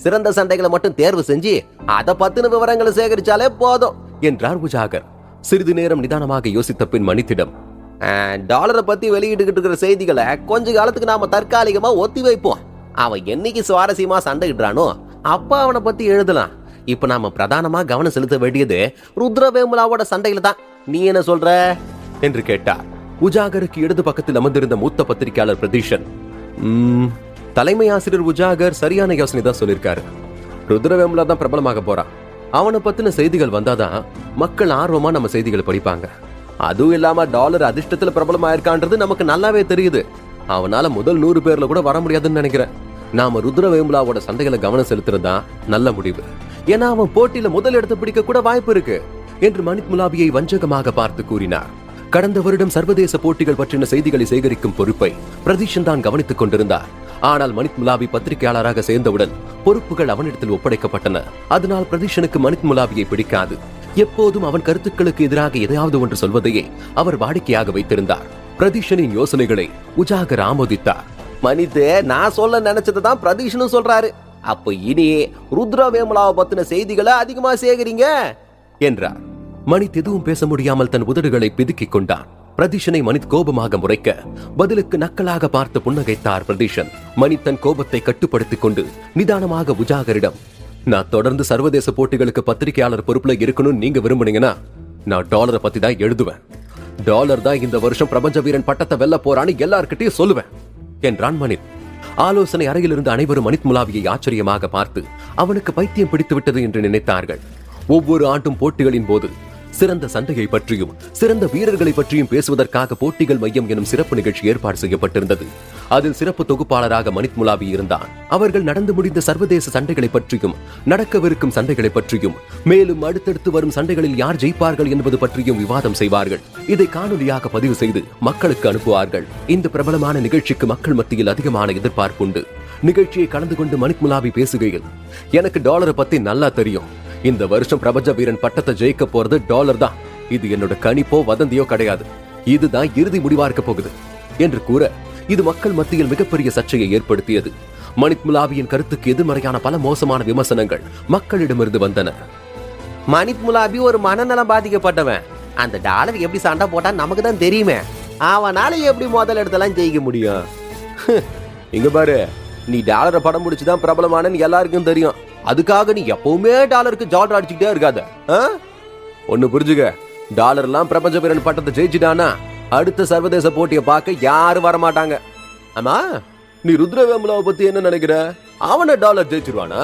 சிறந்த சண்டைகளை மட்டும் தேர்வு செஞ்சு அதை பத்தின விவரங்களை சேகரிச்சாலே போதும் என்றார் உஜாகர். சிறிது நேரம் நிதானமாக யோசித்த பின் மணித்திடம், டாலரை பத்தி வெளியிட்டுக்கிட்டு இருக்கிற செய்திகளை கொஞ்ச காலத்துக்கு நாம தற்காலிகமா ஒத்தி வைப்போம். அவன் என்னைக்கு சுவாரஸ்யமா சண்டையிடுறானோ அப்ப அவனை பத்தி எழுதலாம். இப்ப நாம பிரதானமா கவனம் செலுத்த வேண்டியது ருத்ரவேமுலாவோட சண்டையில தான். நீ என்ன சொல்ற என்று கேட்டார். உஜாகருக்கு இடது பக்கத்தில் அமர்ந்திருந்த மூத்த பத்திரிகையாளர் பிரதீஷன், தலைமை ஆசிரியர் உஜாகர் சரியான யோசனை தான் சொல்லியிருக்காரு. ருத்ரவேமுலா தான் பிரபலமாக போறான். அவனை பத்தின செய்திகள் வந்தாதான் மக்கள் ஆர்வமா நம்ம செய்திகளை படிப்பாங்க. அதுவும் இல்லாம டாலர் அதிர்ஷ்டத்துல பிரபலமாயிருக்கான்றது நமக்கு நல்லாவே தெரியுது. அவனால முதல் 100 பேர்ல கூட வர முடியாதுன்னு நினைக்கிறேன். நாம ருத்ரவேமுலாவோட சண்டைகளை கவனம் செலுத்துறதுதான் நல்ல முடிவு. ஏன்னா அவன் போட்டியில முதல் இடத்தை பிடிக்க கூட வாய்ப்பு இருக்கு என்று மணித் முலாபியை வஞ்சகமாக பார்த்து கூறினார். கடந்த வருடம் சர்வதேச போட்டிகள் பற்றின செய்திகளை சேகரிக்கும் பொறுப்பை பிரதீஷன் தான் கவனித்துக் கொண்டிருந்தார். ஆனால் மணித் முலாபி பத்திரிகையாளராக சேர்ந்தவுடன் பொறுப்புகள் அவனிடத்தில் ஒப்படைக்கப்பட்டன. அதனால் பிரதீஷனுக்கு மணித் முலாபியை பிடிக்காது. எப்போதும் அவன் கருத்துக்களுக்கு எதிராக எதையாவது ஒன்று சொல்வதையே அவர் வாடிக்கையாக வைத்திருந்தார். பிரதீஷனின் யோசனைகளை உஜாகர் ஆமோதித்தார். மனிதே, நான் சொல்ல நினைச்சதுதான் பிரதீஷனும் சொல்றாரு. அப்ப இனி ருத்ரவேமுலாவை பத்தின செய்திகளை அதிகமா சேகரிங்க என்றார். மணித் எதுவும் பேச முடியாமல் தன் உதடுகளை பிதுக்கிக் கொண்டான். பிரதீஷனை மணித் கோபமாக முறைக்க பதிலுக்கு நக்கலாக பார்த்து புன்னகைத்தார் பிரதீஷன். மணித் தன் கோபத்தை கட்டுப்படுத்திக் கொண்டு நிதானமாக உஜாகரிடம், நான் தொடர்ந்து சர்வதேச போட்டிகளுக்கு பத்திரிகையாளர் பொறுப்புல இருக்கணும்னு நீங்க விரும்புனீங்கன்னா நான் டாலரை பத்தி தான் எழுதுவேன். டாலர் தான் இந்த வருஷம் பிரபஞ்ச வீரன் பட்டத்தை வெல்ல போறான்னு எல்லார்கிட்டையும் சொல்லுவேன் என்றான் மணித். ஆலோசனை அறையில் இருந்து அனைவரும் மணித் முலாவியை ஆச்சரியமாக பார்த்து அவனுக்கு பைத்தியம் பிடித்து விட்டது என்று நினைத்தார்கள். ஒவ்வொரு ஆண்டும் போட்டிகளின் போது சிறந்த சண்டையை பற்றியும் சிறந்த வீரர்களை பற்றியும் பேசுவதற்காக போட்டிகள் மையம் எனும் சிறப்பு நிகழ்ச்சி ஏற்பாடு செய்யப்பட்டிருந்தது. அதில் சிறப்பு தொகுப்பாளராக மணித் முலாவி இருந்தான். அவர்கள் நடந்து முடிந்த சர்வதேச சண்டைகளை பற்றியும் நடக்கவிருக்கும் சண்டைகளை பற்றியும் மேலும் அடுத்தடுத்து வரும் சண்டைகளில் யார் ஜெயிப்பார்கள் என்பது பற்றியும் விவாதம் செய்வார்கள். இதை காணொலியாக பதிவு செய்து மக்களுக்கு அனுப்புவார்கள். இந்த பிரபலமான நிகழ்ச்சிக்கு மக்கள் மத்தியில் அதிகமான எதிர்பார்ப்புண்டு. நிகழ்ச்சியை கலந்து கொண்டு மணித் முலாவி பேசுகையில், எனக்கு டாலரை பத்தி நல்லா தெரியும். இந்த வருஷம் பிரபஞ்ச வீரன் பட்டத்தை ஜெயிக்க போறது டாலர் தான். இது என்னோட கணிப்போ வதந்தியோ கிடையாது. இதுதான் இறுதி முடிவா இருக்க போகுது என்று கூற இது மக்கள் மத்தியில் மிகப்பெரிய சர்ச்சையை ஏற்படுத்தியது. மணித் முலாவியின் கருத்துக்கு எதிர்மறையான பல மோசமான விமர்சனங்கள் மக்களிடமிருந்து வந்தன. மணித் முலாபி ஒரு மனநலம் பாதிக்கப்பட்டவன். அந்த டாலர் எப்படி சண்டை போட்டா நமக்கு தான் தெரியுமே. அவனால எப்படி முதல் இடத்தெல்லாம் ஜெயிக்க முடியும்? இங்க பாரு, நீ டாலரை படம் முடிச்சுதான் பிரபலமானன்னு எல்லாருக்கும் தெரியும். அதுக்காக நீ எப்பவுமே டாலருக்கு ஜால்ரா அடிச்சுக்கிட்டே இருக்காத. ஒன்னு புரிஞ்சுக்க, டாலர்லாம் பிரபஞ்ச வீரன் பட்டத்தை ஜெயிச்சுட்டானா அடுத்த சர்வதேச போட்டியை பார்க்க யாரும் வரமாட்டாங்க. ஆமா, நீ ருத்ரவேமுலாவை பத்தி என்ன நினைக்கிற? அவனை டாலர் ஜெயிச்சிருவானா?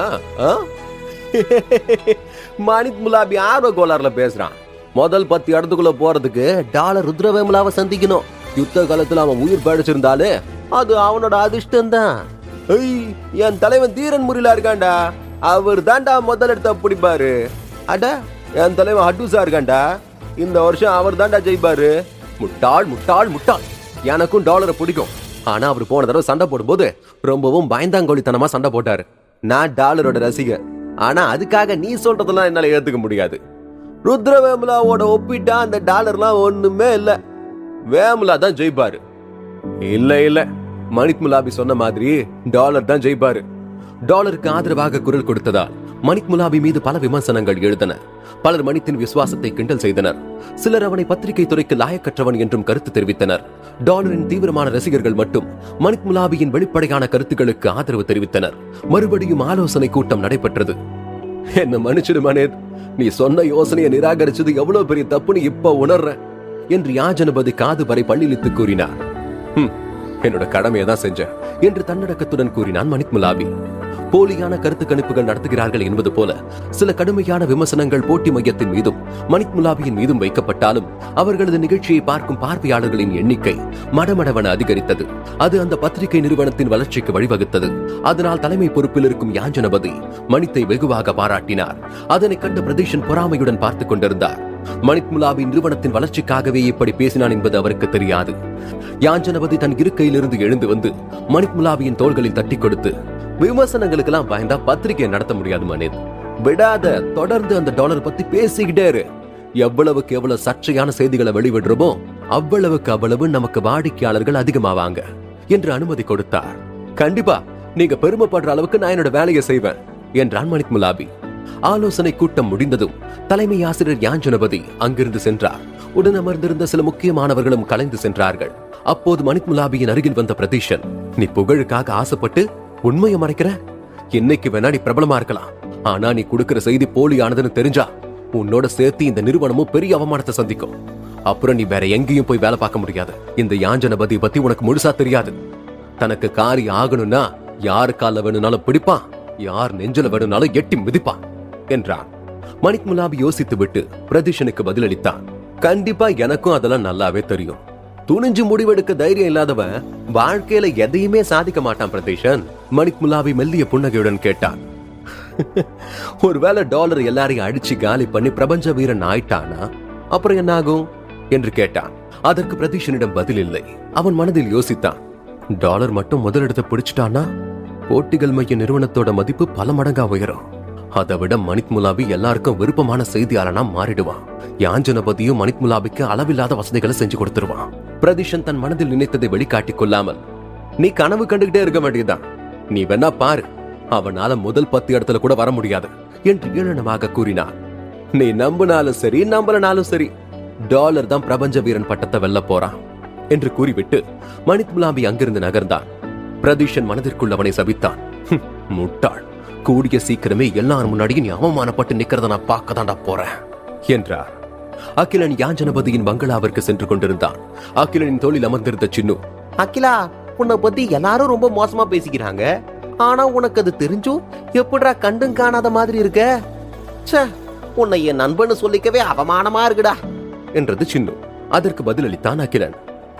மணித் முலாபி ஆர்வ கோளாறுல பேசுறான். முதல் 10 இடத்துக்குள்ள போறதுக்கு டாலர் ருத்ரவேமுலாவை சந்திக்கணும். யுத்த காலத்துல அவன் உயிர் பழிச்சிருந்தாலே அது அவனோட அதிர்ஷ்டம் தான். என் தலைவன் தீரன் முரிலா இருக்காண்டா, அவர் தாண்டா முதல் இடத்த பிடிப்பாரு. அட, என் தலைவன் ஹட்டுசா இருக்காண்டா, இந்த வருஷம் அவர் தான்டா ஜெயிப்பாரு. முட்டாள் முட்டாள் முட்டாள். எனக்கும் டாலரை பிடிக்கும். ஆனா அவர் போன தடவை சண்டை போடும்போது ரொம்பவும் பயந்தாங்கோழித்தனமா சண்டை போட்டாரு. நான் டாலரோட ரசிகர். ஆனா அதுக்காக நீ சொல்றதெல்லாம் என்னால ஏத்துக்க முடியாது. ருத்ரவேமுலாவோட ஒப்பிட்டா அந்த டாலர்லாம் ஒண்ணுமே இல்ல. வேமுலா தான் ஜெயிப்பாரு. இல்ல மணித் முலாபி சொன்ன மாதிரி டாலர் தான் ஜெயிப்பாரு. டாலருக்கு ஆதரவாக குரல் கொடுத்ததால் மணித் முலாபி மீது பல விமர்சனங்கள் எழுந்தன. பலர் மணித்தின் விசுவாசத்தை கிண்டல் செய்தனர். சிலர் அவனை பத்திரிகை துறைக்கு லாயக்கற்றவன் என்றும் கருத்து தெரிவித்தனர். டாலரின் தீவிரமான ரசிகர்கள் மட்டும் மணித் முலாபியின் வெளிப்படையான கருத்துக்களுக்கு ஆதரவு தெரிவித்தனர். மறுபடியும் ஆலோசனை கூட்டம் நடைபெற்றது. என்ன மன்னிச்சிடு மனேத், நீ சொன்ன யோசனையை நிராகரிச்சது எவ்வளவு பெரிய தப்புன்னு இப்ப உணர்ற என்று யாஜனபதி காது வரை பள்ளியிலித்து கூறினார். என்னோட கடமையை தான் செஞ்சேன் என்று தன்னடக்கத்துடன் கூறினான் மணித் முலாபி. போலியான கருத்து கணிப்புகள் நடத்துகிறார்கள் என்பது போல சில கடுமையான விமர்சனங்கள் போட்டி மையத்தின் மீதும் மணித் முலாபியின் மீதும் வைக்கப்பட்டாலும் அவர்களது நிகழ்ச்சியை பார்க்கும் பார்வையாளர்களின் எண்ணிக்கை மடமடவன அதிகரித்தது. அது அந்த பத்திரிகை நிறுவனத்தின் வளர்ச்சிக்கு வழிவகுத்தது. அதனால் தலைமை பொறுப்பில் இருக்கும் யாஞ்சனபதி மணித்தை வெகுவாக பாராட்டினார். அதனை கண்ட பிரதேசன் பொறாமையுடன் பார்த்துக் கொண்டிருந்தார். மணித் முலாபி நிறுவனத்தின் வளர்ச்சிக்காகவே இப்படி பேசினான் என்பது அவருக்கு தெரியாது. யாஞ்சனபதி தன் இருக்கையிலிருந்து எழுந்து வந்து மணித் முலாபியின் தோள்களில் தட்டி கொடுத்து, விமர்சனங்களுக்கு எல்லாம் பயந்தா பத்திரிகை நடத்த முடியாது மனித். விடாத, தொடர்ந்து அந்த டாலர் பத்தி பேசிக்கிட்டே இரு. எவ்வளவுக்கு எவ்வளவு சர்ச்சையான செய்திகளை வெளிவிடுறோமோ அவ்வளவுக்கு அவ்வளவு நமக்கு வாடிக்கையாளர்கள் அதிகமாவாங்க என்று அனுமதி கொடுத்தார். கண்டிப்பா நீங்க பெருமைப்படுற அளவுக்கு நான் என்னோட வேலையை செய்வேன் என்றான் மணித் முலாபி. ஆலோசனை கூட்டம் முடிந்ததும் தலைமை ஆசிரியர் யாஞ்சனபதி அங்கிருந்து சென்றார். உடன் அமர்ந்திருந்த சில முக்கியமானவர்களும் கலைந்து சென்றார்கள். அப்போது மணித் முலாபியின் அருகில் வந்த பிரதீஷன், நீ புகழுக்காக ஆசைப்பட்டு உண்மையை மறைக்கிற? இன்னைக்கு வேணா நீ பிரபலமா இருக்கலாம், ஆனா நீ கொடுக்கிற செய்தி போலியானதுன்னு தெரிஞ்சா உன்னோட சேர்த்து இந்த நிறுவனமும் பெரிய அவமானத்தை சந்திக்கும். அப்புறம் நீ வேற எங்கேயும் போய் வேலை பார்க்க முடியாது. இந்த யாஞ்சனபதி பத்தி உனக்கு முழுசா தெரியாது. தனக்கு காரியம் ஆகணும்னா யாரு கால வேணும்னாலும் பிடிப்பான், யார் நெஞ்சில வேணும்னாலும் எட்டி மிதிப்பான் என்றான். மணித் முலாபி யோசித்து விட்டு பிரதீஷனுக்கு பதிலளித்தான். கண்டிப்பா எனக்கும் அதெல்லாம் நல்லாவே தெரியும். துணிஞ்சு முடிவெடுக்க தைரியம் இல்லாதவன் வாழ்க்கையில எதையுமே சாதிக்க மாட்டான் பிரதீஷன். மணித் முலாபி மெல்லிய புன்னகையுடன் கேட்டான். ஒருவேளை டாலர் எல்லாரையும் அடிச்சு காலி பண்ணி பிரபஞ்ச வீரன் ஆயிட்டானா அப்புறம் என்ன ஆகும் என்று கேட்டான். அதற்கு பிரதீஷனிடம் பதில் இல்லை. அவன் மனதில் யோசித்தான். டாலர் மட்டும் முதலிடத்தை பிடிச்சிட்டானா போட்டிகள் மைய நிறுவனத்தோட மதிப்பு பல மடங்கா உயரும். அதை விட மணித் முலாபி எல்லாருக்கும் விருப்பமான செய்தியாளனா மாறிடுவான். யாஞ்சனபதியும் மணித் முலாபிக்கு அளவில்லாத வசதிகளை செஞ்சு கொடுத்துருவான். பிரதீஷன் தன் மனதில் நினைத்ததை வெளிக்காட்டிக் கொள்ளாமல், நீ கனவு கண்டுகிட்டே இருக்க வேண்டியதுதான், நீ வேணா பாரு, அவனால முதல் 10 இடத்துல கூட வர முடியாது என்று ஏளனமாக கூறினான். நீ நம்பினாலும் சரி நம்பலனாலும் சரி, டாலர் தான் பிரபஞ்ச வீரன் பட்டத்தை வெல்ல போறான் என்று கூறிவிட்டு மணித் முலாபி அங்கிருந்து நகர்ந்தான். பிரதீஷன் மனதிற்குள் அவனை சபித்தான். முட்டாள், கூடிய சீக்கிரமே எல்லாரும் முன்னாடியும் நீ அவமானப்பட்டு நிக்கிறத நான் பார்க்க தாண்டா போறேன் என்றார். அகிலன் யாஞ்சனபதியின் பங்களாவிற்கு சென்று கொண்டிருந்தான். அகிலனின் தோளில் அமர்ந்திருந்த சின்னு, அகிலா, உன்னை பத்தி எல்லாரும் ரொம்ப மோசமா பேசிக்கிறாங்க, ஆனா உனக்கு அது தெரிஞ்சும் எப்படிடா கண்டும் காணாத மாதிரி இருக்க? ச்சே, உன்னை என் நண்பன்னு சொல்லிக்கவே அவமானமா இருக்குடா என்றது சின்னு. அதற்கு பதிலளித்தான் அகிலன்.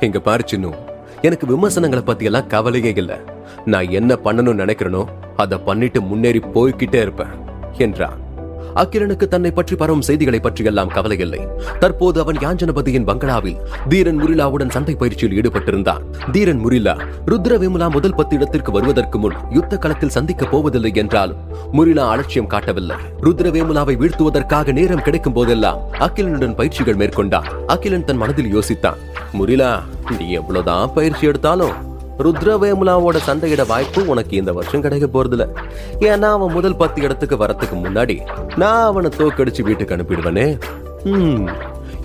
எங்க பாரு சின்னு, எனக்கு விமர்சனங்களை பத்தி எல்லாம் கவலையே இல்ல. நான் என்ன பண்ணணும்னு நினைக்கிறேனோ அதை பண்ணிட்டு முன்னேறி போய்கிட்டே இருப்பேன் என்றான். அகிலனுக்கு தன்னை பற்றி பரவும் செய்திகளை பற்றி எல்லாம் கவலை இல்லை. தற்போது அவன் யாஞ்சனபதியின் பங்களாவில் தீரன் முரிலாவுடன் சண்டை பயிற்சியில் ஈடுபட்டிருந்தான். தீரன் முரிலா ருத்ரவேமுலா முதல் 10 இடத்திற்கு வருவதற்கு முன் யுத்த களத்தில் சந்திக்க போவதில்லை என்றாலும் முரிலா அலட்சியம் காட்டவில்லை. ருத்ரவேமுலாவை வீழ்த்துவதற்காக நேரம் கிடைக்கும் போதெல்லாம் அகிலனுடன் பயிற்சிகள் மேற்கொண்டான். அகிலன் தன் மனதில் யோசித்தான், முரிலா, நீ எவ்வளவுதான் பயிற்சி எடுத்தாலும் ருத்ரவேமுலாவோட சண்டையிட வாய்ப்பு உனக்கு இந்த வருஷம் கிடைக்க போறதில்ல. ஏன்னா அவன் முதல் 10 இடத்துக்கு வரத்துக்கு முன்னாடி நான் அவனை தோக்கடிச்சு வீட்டுக்கு அனுப்பிடுவனே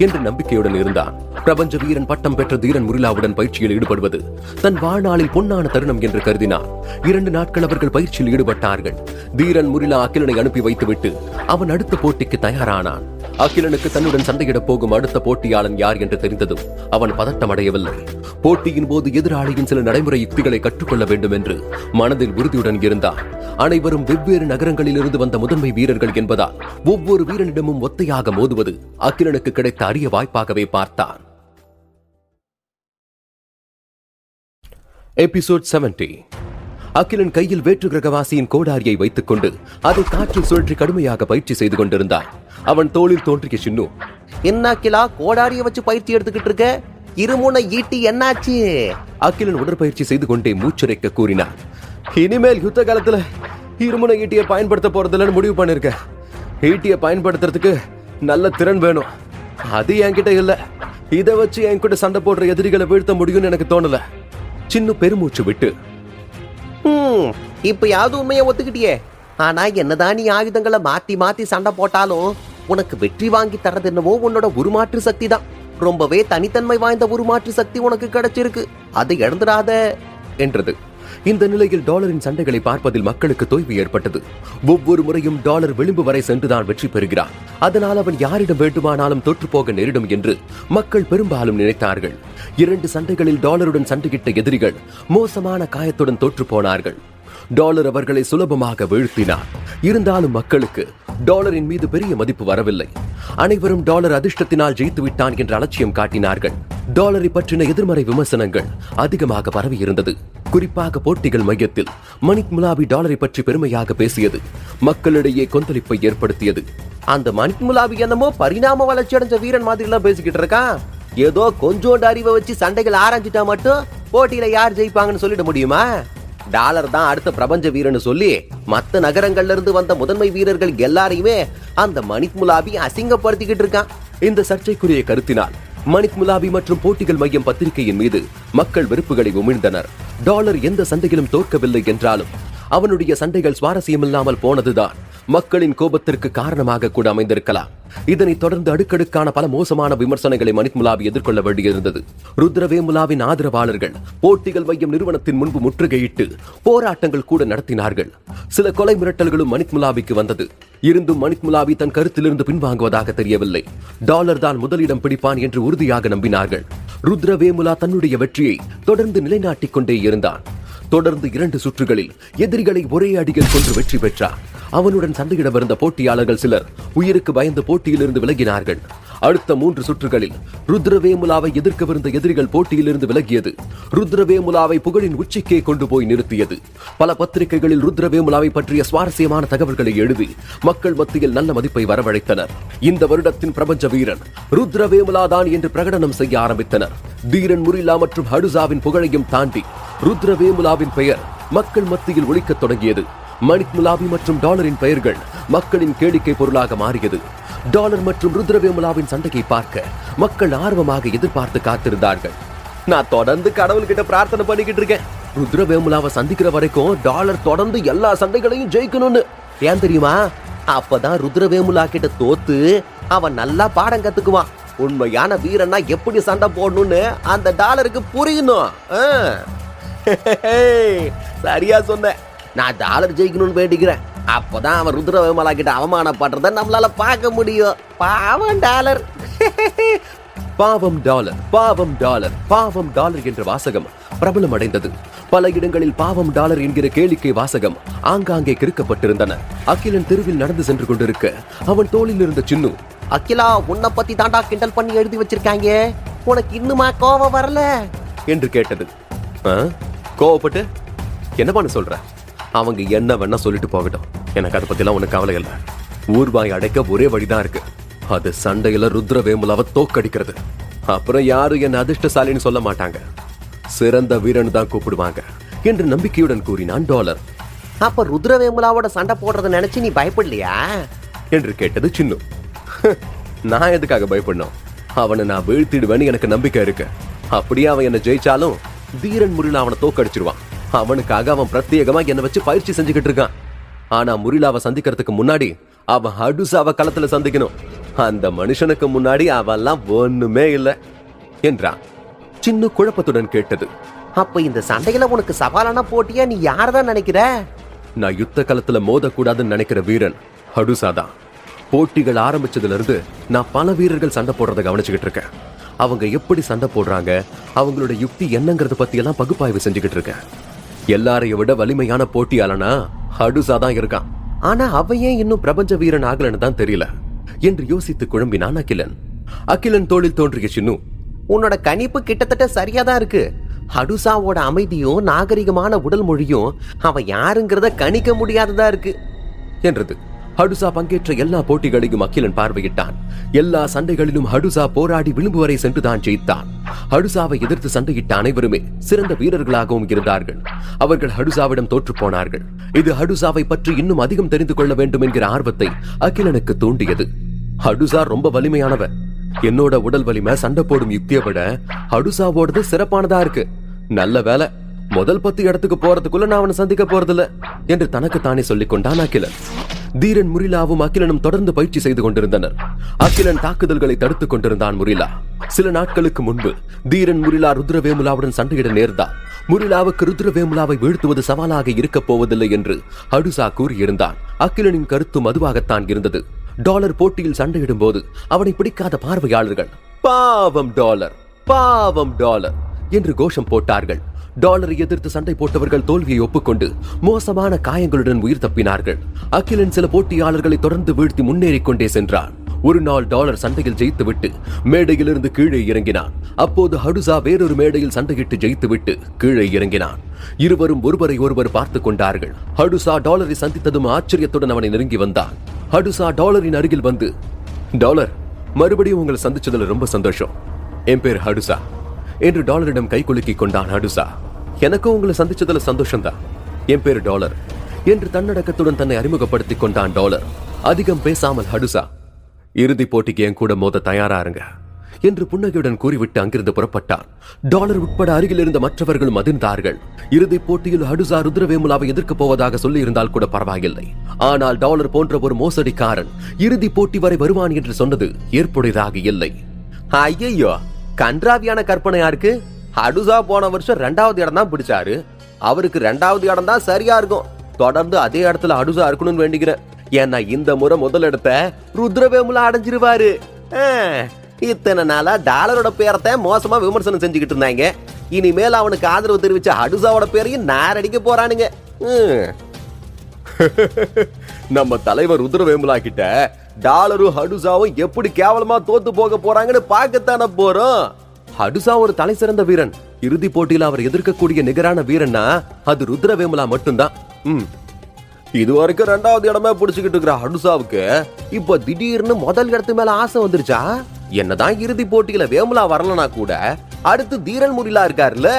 என்று நம்பிக்கையுடன் இருந்தான். பிரபஞ்ச வீரன் பட்டம் பெற்ற தீரன் முரிலாவுடன் பயிற்சியில் ஈடுபடுவது தன் வாழ்நாளில் பொன்னான தருணம் என்று கருதினார். 2 நாட்கள் அவர்கள் பயிற்சியில் ஈடுபட்டார்கள். தீரன் முரிலா அகிலனை அனுப்பி வைத்துவிட்டு அவன் அடுத்த போட்டிக்கு தயாரானான். அகிலனுக்கு தன்னுடன் சண்டையிட போகும் அடுத்த போட்டியாளன் யார் என்று தெரிந்ததும் அவன் பதட்டமடையவில்லை. போட்டியின் போது எதிராளியின் சில நடைமுறை யுக்திகளை கற்றுக்கொள்ள வேண்டும் என்று மனதில் உறுதியுடன் இருந்தார். அனைவரும் வெவ்வேறு நகரங்களில் இருந்து வந்த முதன்மை வீரர்கள் என்பதால் ஒவ்வொரு வீரனிடமும் ஒத்தையாக மோதுவது அகிலனுக்கு கிடைத்த அரிய வாய்ப்பாகவே பார்த்தான். எபிசோட் 70. அகிலன் கையில் வேற்று கிரகவாசியின் கோடாரியை வைத்துக் கொண்டு அதை காற்றில் சுழற்றி கடுமையாக பயிற்சி செய்து கொண்டிருந்தான். அவன் தோளில் தோன்றிய சின்னு, என்ன அகிலா கோடாரிய வச்சு பயிற்சி எடுத்துக்கிட்டு இருக்க? இருமுனை ஈட்டி என்னாச்சு? அகிலன் உடற்பயிற்சி செய்து கொண்டே மூச்சுரைக்க கூறினான். இனிமேல் யுத்த காலத்துல இருமுனை ஈட்டியை பயன்படுத்த போறதில்லன்னு முடிவு பண்ணிருக்க. ஈட்டியை பயன்படுத்துறதுக்கு நல்ல திறன் வேணும். அது என்கிட்ட இல்ல. இதை வச்சு என் கூட சண்டை போடுற எதிரிகளை வீழ்த்த முடியும்னு எனக்கு தோணல. சின்ன பெருமூச்சு விட்டு, இப்பயாவது உண்மையை ஒத்துக்கிட்டியே. ஆனா என்னதான் நீ ஆயுதங்களை மாத்தி மாத்தி சண்டை போட்டாலும் உனக்கு வெற்றி வாங்கி தரது என்னவோ உன்னோட உருமாற்று சக்தி தான். ரொம்பவே தனித்தன்மை வாய்ந்த உருமாற்று சக்தி உனக்கு கிடைச்சிருக்கு, அதை இழந்துடாத என்றது. இந்த நிலையில் டாலரின் சண்டைகளை பார்ப்பதில் மக்களுக்கு தொய்வு ஏற்பட்டது. ஒவ்வொரு முறையும் டாலர் விளிம்பு வரை சென்றுதான் வெற்றி பெறுகிறான். அதனால் அவன் யாரிடம் வேண்டுமானாலும் தோற்று போக நேரிடும் என்று மக்கள் பெரும்பாலும் நினைத்தார்கள். 2 சண்டைகளில் டாலருடன் சண்டையிட்ட எதிரிகள் மோசமான காயத்துடன் தோற்று போனார்கள். டாலர் அவர்களை சுலபமாக வீழ்த்தினார். இருந்தாலும் மக்களுக்கு டாலரின் மீது பெரிய மதிப்பு வரவில்லை. அனைவரும் டாலர் அதிர்ஷ்டத்தினால் ஜெயித்து விட்டான் என்ற அலட்சியம் காட்டினார்கள். டாலரை பற்றின எதிர்மறை விமர்சனங்கள் அதிகமாக பரவி இருந்தது. குறிப்பாக போட்டிகள் மையத்தில் மணிக் முலாபி டாலரை பற்றி பெருமையாக பேசியது மக்களிடையே கொந்தளிப்பை ஏற்படுத்தியது. அந்த மணிக் முலாபி என்னமோ பரிணாம வளர்ச்சி அடைஞ்ச வீரன் மாதிரி எல்லாம் பேசிக்கிட்டு இருக்கான். ஏதோ கொஞ்சோண்டு அறிவை வச்சு சண்டைகள் ஆரம்பிச்சிட்டா மட்டும் போட்டியில யார் ஜெயிப்பாங்கன்னு சொல்லிட முடியுமா? டாலர் தான் அடுத்த பிரபஞ்ச வீரன்னு சொல்லி மத்த நகரங்கள்ல இருந்து வந்த முதன்மை வீரர்கள் எல்லாரையுமே அந்த மணிக் முலாபி அசிங்கப்படுத்திக்கிட்டு இருக்கான். இந்த சர்ச்சைக்குரிய கருத்தினால் மணிக் முலாபி மற்றும் போட்டிகள் மையம் பத்திரிகையின் மீது மக்கள் வெறுப்புகளை உமிழ்ந்தனர். டாலர் எந்த சண்டையிலும் தோற்கவில்லை என்றாலும் அவனுடைய சண்டைகள் சுவாரஸ்யமில்லாமல் போனதுதான் மக்களின் கோபத்திற்கு காரணமாக கூட அமைந்திருக்கலாம். இதனைத் தொடர்ந்து அடுக்கடுக்கான பல மோசமான விமர்சனங்களை மணிக் முலாபி எதிர்கொள்ள வேண்டியிருந்தது. ருத்ரவேமுலாவின் ஆதரவாளர்கள் போட்டிகள் மையம் நிறுவனத்தின் முன்பு முற்றுகையிட்டு போராட்டங்கள் கூட நடத்தினார்கள். சில கொலை மிரட்டல்களும் மணிக் முலாபிக்கு வந்தது. இருந்தும் மணிக் முலாபி தன் கருத்திலிருந்து பின்வாங்குவதாக தெரியவில்லை. டாலர் தான் முதலிடம் பிடிப்பான் என்று உறுதியாக நம்பினார்கள். ருத்ரவேமுலா தன்னுடைய வெற்றியை தொடர்ந்து நிலைநாட்டிக் கொண்டே இருந்தான். தொடர்ந்து 2 சுற்றுகளில் எதிரிகளை ஒரே அடியில் கொன்று வெற்றி பெற்றார். அவனுடன் சண்டையிட வந்த போட்டியாளர்கள் சிலர் உயிருக்கு பயந்து போட்டியிலிருந்து விலகினார்கள். அடுத்த 3 சுற்றுகளில் ருத்ரவேமுலாவை எதிர்க்கவிருந்த எதிரிகள் போட்டியிலிருந்து விலகியது ருத்ரவேமுலாவை புகழின் உச்சிக்கே கொண்டு போய் நிறுத்தியது. பல பத்திரிகைகளில் ருத்ரவேமுலாவை பற்றிய சுவாரஸ்யமான தகவல்களை எழுதி மக்கள் மத்தியில் நல்ல மதிப்பை வரவழைத்தனர். இந்த வருடத்தின் பிரபஞ்ச வீரன் ருத்ரவேமுலா தான் என்று பிரகடனம் செய்ய ஆரம்பித்தனர். தீரன் முரிலா மற்றும் ஹடுசாவின் புகழையும் தாண்டி ருத்ரவேமுலாவின் பெயர் மக்கள் மத்தியில் ஒலிக்கத் தொடங்கியது. மணிக் முலாபி மற்றும் டாலரின் பெயர்கள் மக்களின் கேளிக்கை பொருளாக மாறியது. டாலர் மற்றும் ருத்ரவேமுலாவின் சண்டையை பார்க்க மக்கள் ஆர்வமாக எதிர்பார்த்து காத்திருந்தார்கள். நான் தொடர்ந்து கடவுள்கிட்ட பிரார்த்தனை பண்ணிக்கிட்டு இருக்கேன், ருத்ரவேமுலாவை சந்திக்கிற வரைக்கும் டாலர் தொடர்ந்து எல்லா சண்டைகளையும் ஜெயிக்கணும்னு. ஏன் தெரியுமா? அப்பதான் ருத்ரவேமுலா கிட்ட தோத்து அவன் நல்லா பாடம் கத்துக்குவான். உண்மையான வீரன்னா எப்படி சண்டை போடணும்னு அந்த டாலருக்கு புரியணும். சரியா சொன்ன. நான் டாலர் ஜெயிக்கணும்னு வேண்டிக்கிறேன். அப்பதான் அவன் ருத்ரவேமுலா கிட்ட அவமானப்படுறத நம்மளால பார்க்க முடியும். பாவம் டாலர். பாவம் டாலர், பாவம் டாலர், பாவம் டாலர் என்ற வாசகம் பிரபலம் அடைந்தது. பல இடங்களில் பாவம் டாலர் என்கிற கேளிக்கை வாசகம் ஆங்காங்கே கிறுக்கப்பட்டிருந்தன. அகிலன் தெருவில் நடந்து சென்று கொண்டிருக்க அவன் தோளில் இருந்த சின்னு, அகிலா உன்னை பத்தி தாண்டா கிண்டல் பண்ணி எழுதி வச்சிருக்காங்க, உனக்கு இன்னுமா கோபம் வரல என்று கேட்டது. கோவப்பட்டு என்ன பண்ண சொல்ற? அவங்க என்ன வேணா சொல்லிட்டு போகட்டும், எனக்கு அதை பத்திலாம் உனக்கு கவலை இல்லை. ஊர்வாய் அடைக்க ஒரே வழிதான் இருக்கு, அது சண்டையில ருத்ரவேமுலாவை தோக்கடிக்கிறது. அப்புறம் யாரும் என்ன அதிர்ஷ்டசாலின்னு சொல்ல மாட்டாங்க, சிறந்த வீரன் தான் கூப்பிடுவாங்க என்று நம்பிக்கையுடன் கூறினான் டாலர். அப்ப ருத்ரவேமுலாவோட சண்டை போடுறத நினைச்சு நீ பயப்படலையா என்று கேட்டது சின்னு. நான் எதுக்காக பயப்படணும்? அவனை நான் வீழ்த்திடுவேன்னு எனக்கு நம்பிக்கை இருக்கு. அப்படியே அவன் என்ன ஜெயிச்சாலும் தீரன் முரிலா அவனை தோக்கடிச்சிருவான். அவனுக்காக அவன் பிரத்யேகமா என்னை வச்சு பயிற்சி செஞ்சுக்கிட்டு இருக்கான். ஆனா முரிலாவை சந்திக்கிறதுக்கு முன்னாடி அவன் ஹடுசாவை களத்துல சந்திக்கணும். அந்த மனுஷனுக்கு முன்னாடி அவெல்லாம் ஒண்ணுமே இல்லை என்றான். சின்ன குழப்பத்துடன் கேட்டது. அப்ப இந்த சண்டையில உனக்கு சவாலான போட்டியா நீ யாரதான் நினைக்கிற? நான் யுத்த களத்துல மோதக்கூடாதுன்னு நினைக்கிற வீரன் ஹடுசா தான். போட்டிகள் ஆரம்பிச்சதுல இருந்து நான் பல வீரர்கள் சண்டை போடுறதை கவனிச்சுக்கிட்டு இருக்கேன். அவங்க எப்படி சண்டை போடுறாங்க, அவங்களோட யுக்தி என்னங்கிறத பத்தி எல்லாம் பகுப்பாய்வு செஞ்சுக்கிட்டு இருக்கேன். எல்லாரையும் விட வலிமையான போட்டியாளனா ஹடுசா தான் இருக்கான். ஆனா அவன் ஏன் இன்னும் பிரபஞ்ச வீரன் ஆகலன்னு தான் தெரியல என்று யோசித்து குழம்பினான் அகிலன். அகிலன் தோளில் தோன்றிய சின்னு, உன்னோட கணிப்பு கிட்டத்தட்ட சரியாதான் இருக்கு. ஹடுசாவோட அமைதியும் நாகரிகமான உடல் மொழியும் அவன் யாருங்கிறத கணிக்க முடியாததா இருக்கு என்றது. ஹடுசா பங்கேற்ற எல்லா போட்டிகளையும் அகிலன் பார்வையிட்டான். எல்லா சண்டைகளிலும் ஹடுசா போராடி விளிம்பு வரை சென்றுதான் ஜெயித்தான். ஹடுசாவை எதிர்த்து சண்டையிட்ட அனைவருமே சிறந்த வீரர்களாகவும் இருந்தார்கள். அவர்கள் ஹடுசாவிடம் தோற்று போனார்கள். இது ஹடுசாவை பற்றி இன்னும் அதிகம் தெரிந்து கொள்ள வேண்டும் என்கிற ஆர்வத்தை அகிலனுக்கு தூண்டியது. ஹடுசா ரொம்ப வலிமையானவன். என்னோட உடல் வலிமை சண்டை போடும் யுக்தியை விட ஹடுசாவோடது சிறப்பானதா இருக்கு. நல்ல வேலை, முதல் 10 இடத்துக்கு போறதுக்குள்ள நான் அவனை சந்திக்க போறதில்ல என்று தனக்குத்தானே சொல்லிக் கொண்டான் அகிலன். தீரன் முரிலாவும் அகிலனும் தொடர்ந்து பயிற்சி செய்து கொண்டிருந்தனர். அகிலன் தாக்குதல்களை தடுத்துக் கொண்டிருந்தான் முரிலா. சில நாட்களுக்கு முன்பு தீரன் முரிலா ருத்ரவேமுலாவுடன் சண்டையிட நேர்ந்தார். முரிலாவுக்கு ருத்ரவேமுலாவை வீழ்த்துவது சவாலாக இருக்கப் போவதில்லை என்று ஹடுசா கூறியிருந்தான். அகிலனின் கருத்தும் அதுவாகத்தான் இருந்தது. டாலர் போட்டியில் சண்டையிடும் போது அவனை பிடிக்காத பார்வையாளர்கள் பாவம் டாலர், பாவம் டாலர் என்று கோஷம் போட்டார்கள். டாலரை எதிர்த்து சண்டை போட்டவர்கள் தோல்வியை ஒப்புக்கொண்டு மோசமான காயங்களுடன் உயிர் தப்பினார்கள். அகிலன் சில போட்டியாளர்களை தொடர்ந்து வீழ்த்தி முன்னேறிக் கொண்டே சென்றான். ஒரு நாள் டாலர் சண்டையில் ஜெயித்துவிட்டு மேடையிலிருந்து கீழே இறங்கினான். அப்போது ஹடுசா வேறொரு மேடையில் சண்டையிட்டு ஜெயித்துவிட்டு கீழே இறங்கினான். இருவரும் ஒருவரை ஒருவர் பார்த்துக் கொண்டார்கள். ஹடுசா டாலரை சந்தித்ததும் ஆச்சரியத்துடன் அவனை நெருங்கி வந்தான். ஹடுசா டாலரின் அருகில் வந்து, டாலர், மறுபடியும் உங்களை சந்திச்சதுல ரொம்ப சந்தோஷம். என் பேர் ஹடுசா என்று டாலரிடம் கை குலுக்கிக் கொண்டான் ஹடுசா. எனக்கும் உங்களை சந்திச்சதுல சந்தோஷம்தான். என் பேரு டாலர் என்று தன்னடக்கத்துடன் தன்னை அறிமுகப்படுத்திக் கொண்டான் டாலர். அதிகம் பேசாமல் ஹடுசா, இறுதி போட்டிக்கு என் கூட மோத தயாரா இருங்க என்று புன்னகையுடன் கூறிவிட்டு அங்கிருந்து புறப்பட்டான். டாலர் உட்பட அருகில் இருந்த மற்றவர்களும் அதிர்ந்தார்கள். இறுதிப் போட்டியில் ஹடுசா ருத்ரவேமுலாவை எதிர்க்கப் போவதாக சொல்லி இருந்தால் கூட பரவாயில்லை. ஆனால் டாலர் போன்ற ஒரு மோசடிக்காரன் இறுதிப் போட்டி வரை வருவான் என்று சொன்னது ஏற்புடையதாக இல்லை. ஐயோ, கன்றாவியான கற்பனையா இருக்கு. ஹடுசா போன வருஷம் 2வது இடம் தான் பிடிச்சாரு. அவருக்கு 2வது இடம் தான் சரியா இருக்கும். தொடர்ந்து அதே இடத்துல ஹடுசா இருக்கணும்னு வேண்டிக்கிறேன். ஏன்னா இந்த முறை முதல் இடத்தை ருத்ரவேமுலா அடைஞ்சிருவாரு. இத்தனை நாளா டாலரோட பேரத்தை மோசமா விமர்சனம் செஞ்சுக்கிட்டு இருந்தாங்க. இனிமேல் அவனுக்கு ஆதரவு தெரிவிச்ச ஹடுசாவோட பேரையும் நாரடிக்க போறானுங்க. நம்ம தலைவர் ருத்ரவேமுலா கிட்ட டாலரும் ஹடுசாவும் எப்படி கேவலமா தோத்து போக போறாங்கன்னு பார்க்கத்தானே போறோம். ஹடுசா ஒரு தலை சிறந்த வீரன். இறுதி போட்டியில் அவர் எதிர்க்கக்கூடிய நிகரான வீரன்னா அது ருத்ரவேமுலா மட்டும்தான். இதுவரைக்கும் 2வது இடமே பிடிச்சுக்கிட்டு இருக்கிற ஹடுசாவுக்கு இப்ப திடீர்னு முதல் இடத்து மேல ஆசை வந்துருச்சா? என்னதான் இறுதி போட்டியில வேமுலா வரலனா கூட அடுத்து தீரன் முரிலா இருக்காருல்ல.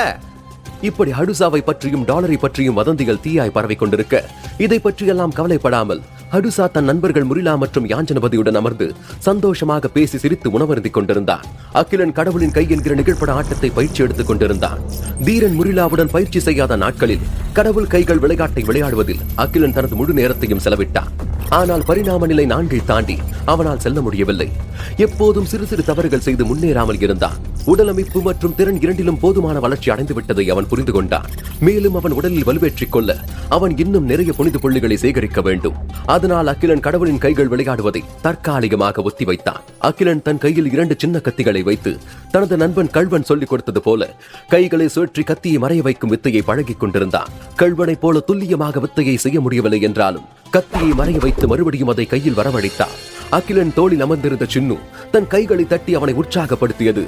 இப்படி ஹடுசாவை பற்றியும் டாலரை பற்றியும் வதந்திகள் தீயாய் பரவி கொண்டிருக்க இதை பற்றியெல்லாம் கவலைப்படாமல் ஹடுசா தன் நண்பர்கள் முரிலா மற்றும் யாஞ்சனபதியுடன் அமர்ந்து சந்தோஷமாக பேசி சிரித்து உணவருந்திக் கொண்டிருந்தான். அகிலன் கடவுளின் கை என்கிற நிகழ்பட ஆட்டத்தை பயிற்சி எடுத்துக் கொண்டிருந்தான். தீரன் முரிலாவுடன் பயிற்சி செய்யாத நாட்களில் கடவுள் கைகள் விளையாட்டை விளையாடுவதில் அகிலன் தனது முழு நேரத்தையும் செலவிட்டான். ஆனால் பரிணாம நிலை 4ஐ தாண்டி அவனால் செல்ல முடியவில்லை. எப்போதும் சிறு சிறு தவறுகள் செய்து முன்னேறாமல் இருந்தான். உடலமைப்பு மற்றும் திறன் இரண்டிலும் போதுமான வளர்ச்சி அடைந்து விட்டதை அவன் புரிந்து கொண்டான். மேலும் அவன் உடலில் வலுவேற்றிக் கொள்ள அவன் இன்னும் நிறைய புனித புள்ளிகளை சேகரிக்க வேண்டும். அதனால் அகிலன் கடவுளின் கைகள் விளையாடுவதை தற்காலிகமாக ஒத்திவைத்தான். அகிலன் தன் கையில் 2 சின்ன கத்திகளை வைத்து தனது நண்பன் கல்வன் சொல்லிக் கொடுத்தது போல கைகளை சுற்றி கத்தியை மறைய வைக்கும் வித்தையை பழகிக் கொண்டிருந்தான். கல்வனை போல துல்லியமாக வித்தையை செய்ய முடியவில்லை என்றாலும் கத்தியை மறைய வைத்து மறுபடியும் அதை கையில் வரவழைத்தார். அகிலன் தோளில் அமர்ந்திருந்த சின்னு தன் கைகளை தட்டி அவனை உற்சாகப்படுத்தியது.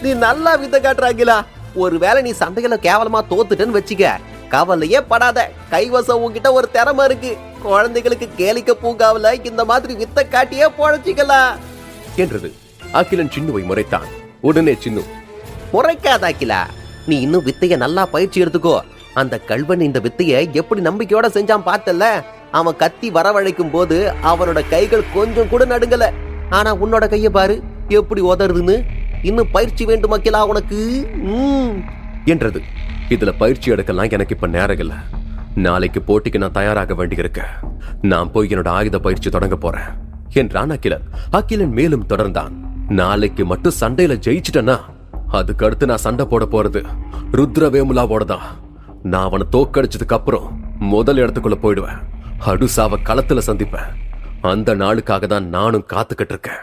நீ நல்லா வித்த காட்டுறாங்களா? ஒருவேளை நீ சண்டையில கேவலமா தோத்துட்டேன்னு வச்சுக்க, கவலையே படாத. கைவசம் உன்கிட்ட ஒரு திறமை இருக்கு. குழந்தைகளுக்கு கேளிக்க பூங்காவில இந்த மாதிரி வித்த காட்டியே பொழைச்சிக்கலாம் என்றது. அகிலன் சின்னுவை முறைத்தான். உடனே சின்னு, முறைக்காத அகிலா, நீ இன்னும் வித்தைய நல்லா பயிற்சி எடுத்துக்கோ. அந்த கல்வன் இந்த வித்தைய எப்படி நம்பிக்கையோட செஞ்சான் பார்த்தல. அவன் கத்தி வரவழைக்கும் போது அவனோட கைகள் கொஞ்சம் கூட நடுங்கல. ஆனா உன்னோட கைய பாரு எப்படி உதறுதுன்னு. இன்னும் பயிற்சி வேண்டும் அகிலா உனக்கு என்றது. இதுல பயிற்சி எடுக்கலாம் எனக்கு இப்ப நேரம் இல்ல. நாளைக்கு போட்டிக்கு நான் தயாராக வேண்டியிருக்க. நான் போய் என்னோட ஆயுத பயிற்சி தொடங்க போறேன் என்றான் அகிலன். அகிலன் மேலும் தொடர்ந்தான். நாளைக்கு மட்டும் சண்டையில ஜெயிச்சிட்டேன்னா அதுக்கு அடுத்து நான் சண்டை போட போறது ருத்ரவேமுலாவோட தான். நான் அவனை தோக்கடிச்சதுக்கு அப்புறம் முதல் இடத்துக்குள்ள போயிடுவேன். ஹடுசாவை களத்துல சந்திப்பேன். அந்த நாளுக்காக தான் நானும் காத்துக்கிட்டு இருக்கேன்.